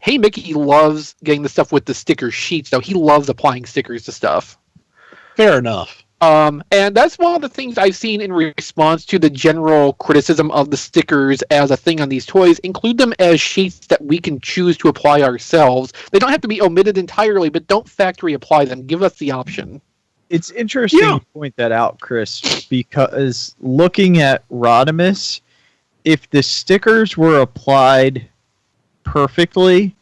Hey Mickey loves getting the stuff with the sticker sheets, though. He loves applying stickers to stuff. Fair enough. And that's one of the things I've seen in response to the general criticism of the stickers as a thing on these toys. Include them as sheets that we can choose to apply ourselves. They don't have to be omitted entirely, but don't factory apply them. Give us the option. It's interesting to point that out, Chris, because looking at Rodimus, if the stickers were applied perfectly,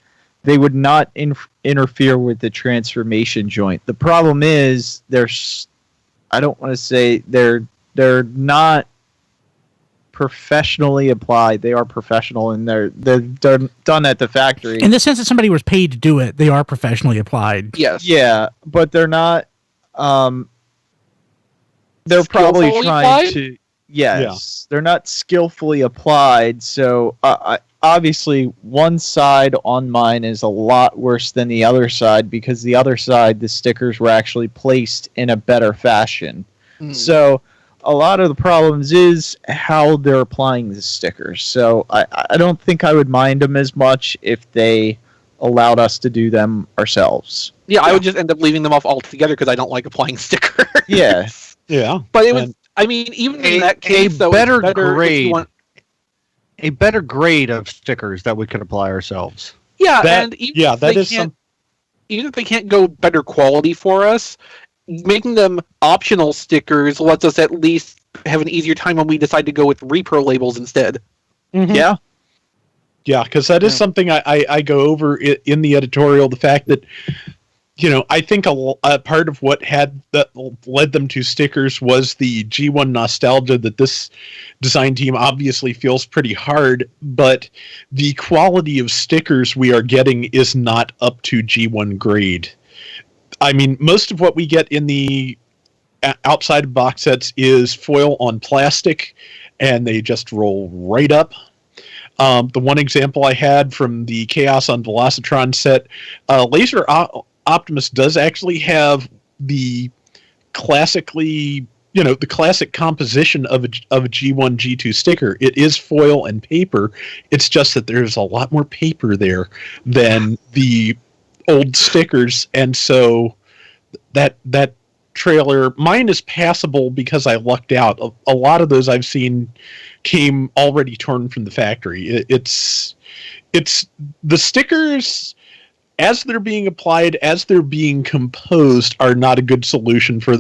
they would not interfere with the transformation joint. The problem is I don't want to say they're not professionally applied. They are professional, and they're done at the factory. In the sense that somebody was paid to do it, they are professionally applied. Yes. Yeah, but they're not. They're probably trying applied? to. Yes, they're not skillfully applied. So obviously, one side on mine is a lot worse than the other side, because the other side, the stickers were actually placed in a better fashion. So a lot of the problems is how they're applying the stickers. So I don't think I would mind them as much if they allowed us to do them ourselves. Yeah, I would just end up leaving them off altogether because I don't like applying stickers. Yeah. Yeah. But it was, even in that case, a better grade. A better grade of stickers that we could apply ourselves. Yeah, even if they can't go better quality for us, making them optional stickers lets us at least have an easier time when we decide to go with repro labels instead. Mm-hmm. Yeah. Yeah, because that is something I go over in the editorial, the fact that, I think a part of what led them to stickers was the G1 nostalgia that this design team obviously feels pretty hard, but the quality of stickers we are getting is not up to G1 grade. I mean, most of what we get in the outside of box sets is foil on plastic, and they just roll right up. The one example I had from the Chaos on Velocitron set, Laser Optimus does actually have the classically, the classic composition of a G1, G2 sticker. It is foil and paper. It's just that there's a lot more paper there than the old stickers, and so that trailer, mine is passable because I lucked out. A lot of those I've seen came already torn from the factory. It's the stickers, as they're being applied, as they're being composed, are not a good solution for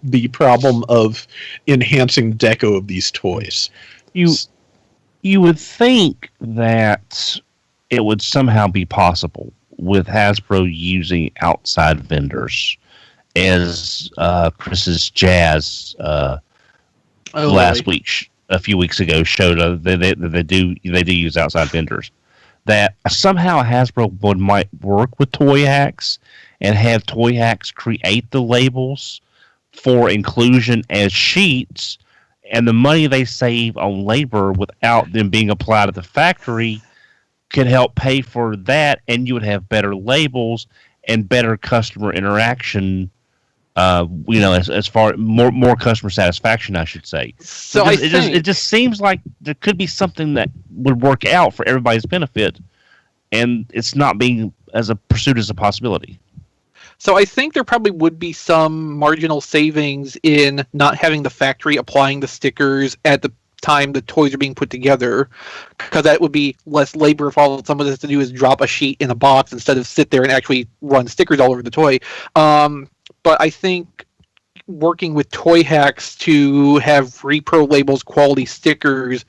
the problem of enhancing the deco of these toys. You would think that it would somehow be possible with Hasbro using outside vendors, as Chris's Jazz last week, a few weeks ago, showed they do use outside vendors. That somehow Hasbro might work with Toy Hacks and have Toy Hacks create the labels for inclusion as sheets, and the money they save on labor without them being applied at the factory could help pay for that, and you would have better labels and better customer interaction. As far more customer satisfaction, I should say. So it just seems like there could be something that would work out for everybody's benefit and it's not being pursued as a possibility. So I think there probably would be some marginal savings in not having the factory applying the stickers at the time the toys are being put together, because that would be less labor if all someone has to do is drop a sheet in a box instead of sit there and actually run stickers all over the toy. But I think working with Toy Hacks to have repro labels quality stickers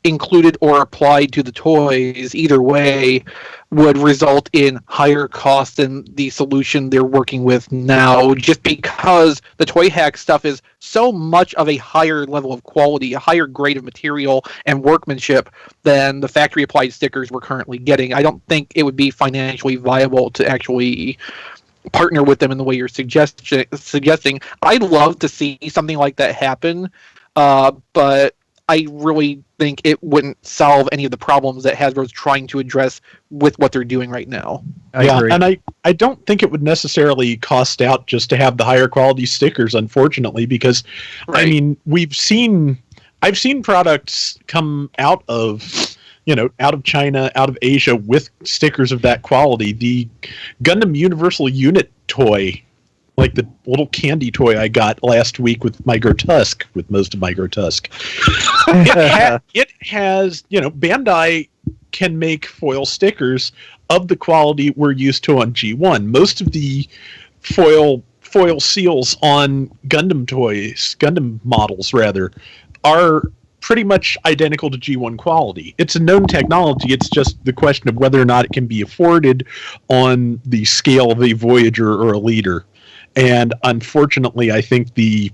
included or applied to the toys, either way, would result in higher costs than the solution they're working with now, just because the Toy Hack stuff is so much of a higher level of quality, a higher grade of material and workmanship than the factory applied stickers we're currently getting. I don't think it would be financially viable to actually partner with them in the way you're suggesting. I'd love to see something like that happen, but I really think it wouldn't solve any of the problems that Hasbro's trying to address with what they're doing right now. I agree. And I don't think it would necessarily cost out just to have the higher quality stickers, unfortunately, because Right. I mean I've seen products come out of China, out of Asia with stickers of that quality. The Gundam Universal Unit toy, like the little candy toy I got last week with my Grotesque, with most of my Grotesque. It has, Bandai can make foil stickers of the quality we're used to on G1. Most of the foil seals on Gundam models rather, are pretty much identical to G1 quality. It's a known technology. It's just the question of whether or not it can be afforded on the scale of a Voyager or a Leader. And unfortunately, I think the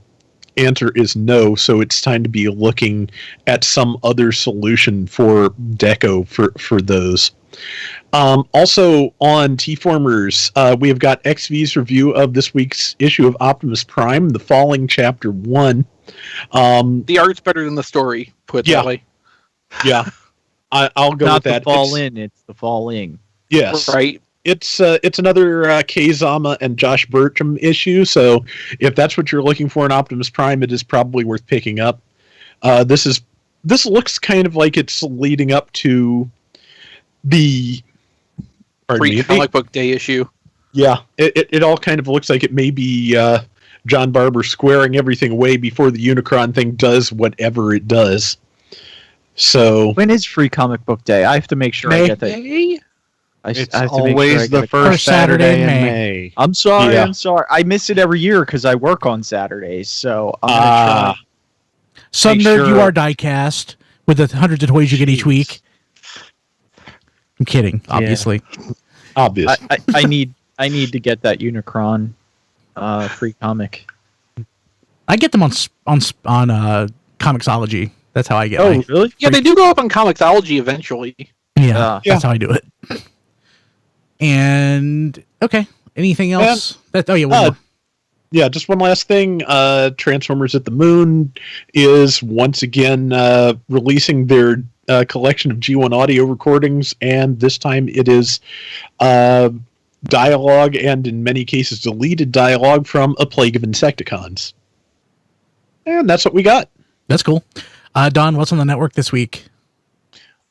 answer is no, so it's time to be looking at some other solution for Deco for those. Also on T-Formers, we have got XV's review of this week's issue of Optimus Prime, The Falling Chapter 1. The art's better than the story, put it that way. Yeah, I'll go Not with that. the fall-in, it's the falling. Yes. Right. It's another Kei Zama and Josh Bertram issue, so if that's what you're looking for in Optimus Prime, it is probably worth picking up. This looks kind of like it's leading up to the Free comic book day issue. Yeah, it all kind of looks like it may be John Barber squaring everything away before the Unicron thing does whatever it does. So When is Free Comic Book Day? I have to make sure I get that. May? It's I have to make sure I always get the it. first Saturday in May. I'm sorry. Yeah. I'm sorry. I miss it every year because I work on Saturdays. So I'm gonna try. Some Make nerd sure- you are diecast with the hundreds of toys you get each week. I'm kidding, obviously. obvious. I need to get that Unicron free comic. I get them on Comixology. That's how I get. mine. Really? Yeah, they do go up on Comixology eventually. Yeah, Yeah. that's how I do it. And okay, anything else? One more. Yeah, just one last thing. Transformers at the Moon is once again releasing their collection of G1 audio recordings, and this time it is dialogue, and in many cases deleted dialogue from A Plague of Insecticons. And that's what we got. That's cool. Don, what's on the network this week?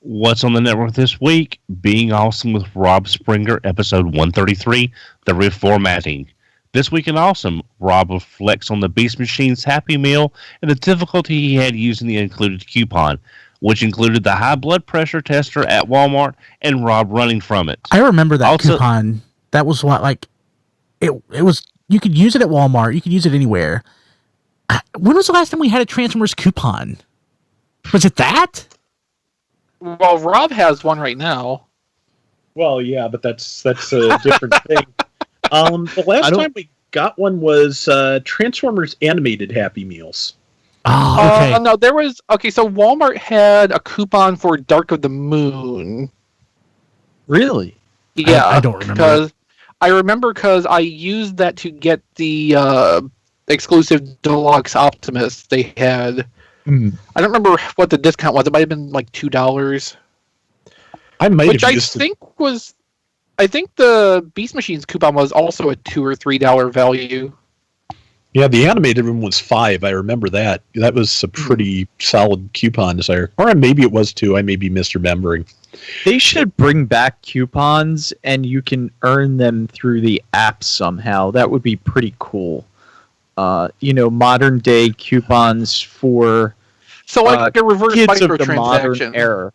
What's on the network this week? Being Awesome with Rob Springer, episode 133, The Reformatting. This week in Awesome, Rob reflects on the Beast Machine's Happy Meal and the difficulty he had using the included coupon, which included the high blood pressure tester at Walmart and Rob running from it. I remember that Also- coupon. That was what, like, it was, you could use it at Walmart. You could use it anywhere. When was the last time we had a Transformers coupon? Was it that? Well, Rob has one right now. Well, yeah, but that's a different thing. The last time we got one was Transformers animated Happy Meals. Oh, okay. No, there was... Okay, so Walmart had a coupon for Dark of the Moon. Really? Yeah, I don't remember. Because I used that to get the exclusive deluxe Optimus they had. Mm. I don't remember what the discount was. It might have been like $2. I might Which have I used it. think was... I think the Beast Machines coupon was also a $2 or $3 value. Yeah, the animated one was 5. I remember that. That was a pretty solid coupons there. Or maybe it was 2. I may be misremembering. They should bring back coupons, and you can earn them through the app somehow. That would be pretty cool. Modern day coupons for So like a reverse kids of the modern microtransaction. era.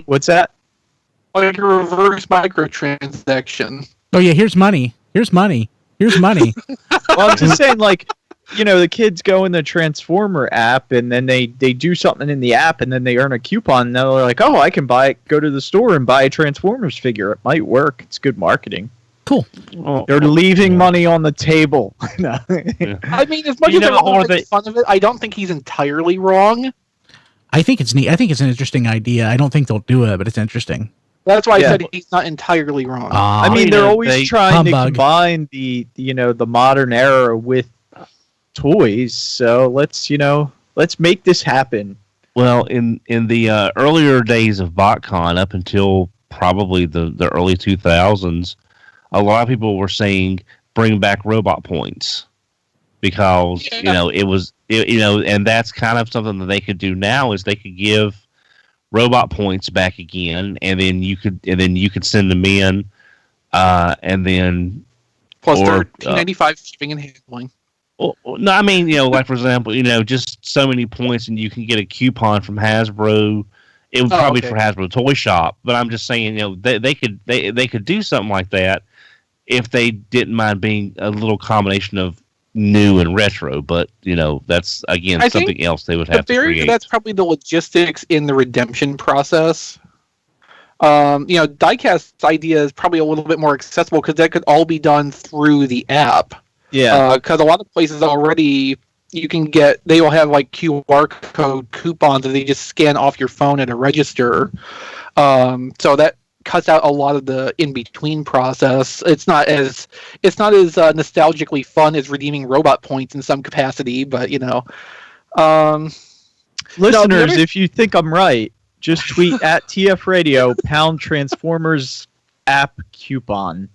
What's that? Like a reverse microtransaction. Oh yeah, here's money. Here's money. Here's money. Well, I'm just saying, like, the kids go in the Transformer app, and then they do something in the app, and then they earn a coupon, and they're like, oh, I can go to the store and buy a Transformers figure. It might work. It's good marketing. Cool. They're leaving money on the table. No. I mean, as much as everyone makes fun of it, I don't think he's entirely wrong. I think it's neat. I think it's an interesting idea. I don't think they'll do it, but it's interesting. That's why I said he's not entirely wrong. I mean, they're always trying humbug. to combine the modern era with toys. So let's make this happen. Well, in the earlier days of BotCon, up until probably the early 2000s, a lot of people were saying bring back robot points because it was and that's kind of something that they could do now is they could give robot points back again, and then you could send them in, and then plus $13.95 shipping and handling. Well, no, I mean, like for example, just so many points, and you can get a coupon from Hasbro. It would probably for Hasbro Toy Shop, but I'm just saying, they could do something like that if they didn't mind being a little combination of new and retro. But that's again something else they would have to create. That's probably the logistics in the redemption process. Diecast's idea is probably a little bit more accessible because that could all be done through the app. Yeah, because a lot of places already they will have like QR code coupons that they just scan off your phone at a register. So that cuts out a lot of the in between process. It's not as nostalgically fun as redeeming robot points in some capacity, but listeners, if you think I'm right, just tweet at TF Radio #Transformers app coupon.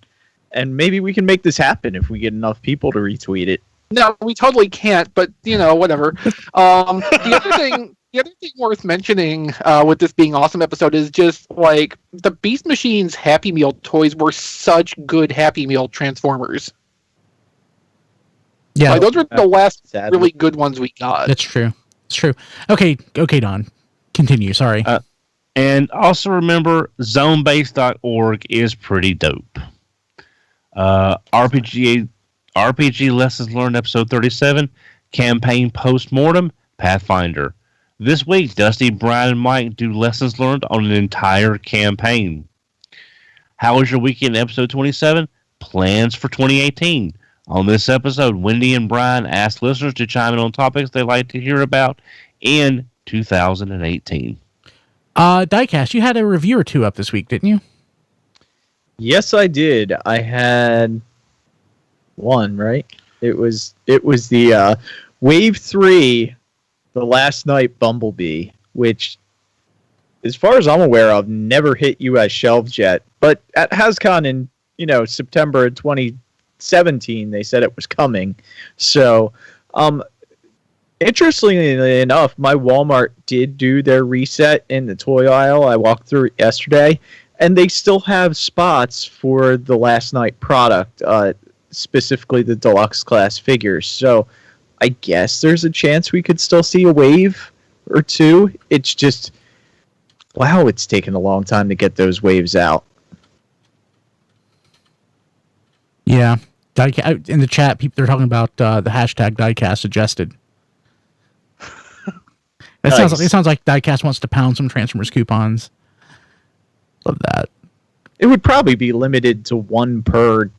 And maybe we can make this happen if we get enough people to retweet it. No, we totally can't, but, whatever. The other thing worth mentioning with this being awesome episode is just, like, the Beast Machine's Happy Meal toys were such good Happy Meal Transformers. Yeah. Like, those were the last really good ones we got. That's true. It's true. Okay, Don. Continue, sorry. And also remember, zonebase.org is pretty dope. RPG Lessons Learned Episode 37, Campaign Postmortem, Pathfinder. This week, Dusty, Brian, and Mike do lessons learned on an entire campaign. How was your weekend? Episode 27, Plans for 2018. On this episode, Wendy and Brian asked listeners to chime in on topics they'd like to hear about in 2018. Diecast, you had a review or two up this week, didn't you? Yes, I did. I had one, right? It was the Wave 3, the Last Night Bumblebee, which, as far as I'm aware of, never hit U.S. shelves yet. But at HasCon in September 2017, they said it was coming. So, interestingly enough, my Walmart did do their reset in the toy aisle. I walked through it yesterday. And they still have spots for the Last Night product, specifically the deluxe class figures. So I guess there's a chance we could still see a wave or two. It's just, wow, it's taken a long time to get those waves out. Yeah. In the chat, people they're talking about the hashtag Diecast suggested. It sounds like Diecast wants to pound some Transformers coupons. Love that. It would probably be limited to one per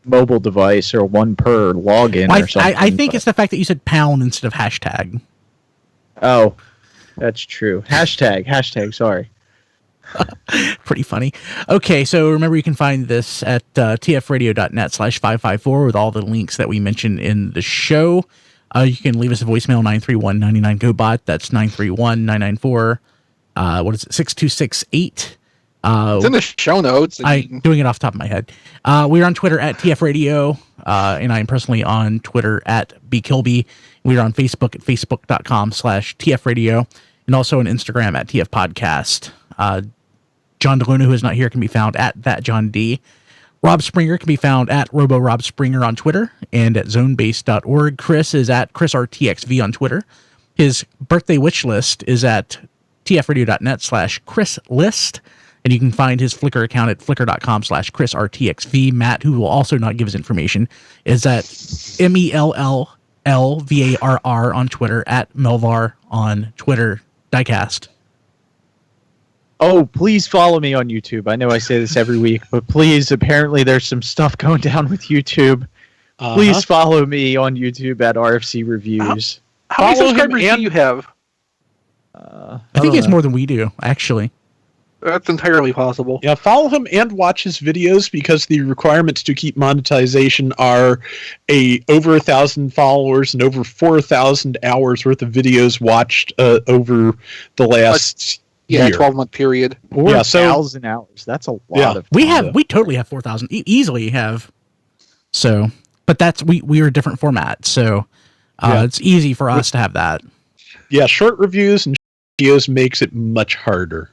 mobile device or one per login or something. I think it's the fact that you said pound instead of hashtag. Oh, that's true. Hashtag, sorry. Pretty funny. Okay, so remember you can find this at tfradio.net/554 with all the links that we mentioned in the show. You can leave us a voicemail, 931-99-GO-BOT. That's 931-994, 6268. It's in the show notes. I'm doing it off the top of my head. We're on Twitter at TF Radio. and I am personally on Twitter at bkilby. We are on Facebook at facebook.com/tfradio, and also on Instagram at tfpodcast. John DeLuna, who is not here, can be found at thatjohnd. Rob Springer can be found at RoboRobSpringer on Twitter and at zonebase.org. Chris is at ChrisRTXV on Twitter. His birthday wish list is at tfradio.net/ChrisList. And you can find his Flickr account at flickr.com/ChrisRTXV. Matt, who will also not give his information, is at MELLLVARR on Twitter, at Melvar on Twitter. Diecast. Oh, please follow me on YouTube. I know I say this every week, but please, apparently there's some stuff going down with YouTube. Please follow me on YouTube at RFC Reviews. How many subscribers do you have? I think he has more than we do, actually. That's entirely possible. Yeah, follow him and watch his videos, because the requirements to keep monetization are over 1,000 followers and over 4,000 hours worth of videos watched over the last year. 12-month period. 4,000 hours. That's a lot of time. We totally have 4,000. Easily have. So, but that's we are a different format, so it's easy for us to have that. Yeah, short reviews and videos makes it much harder.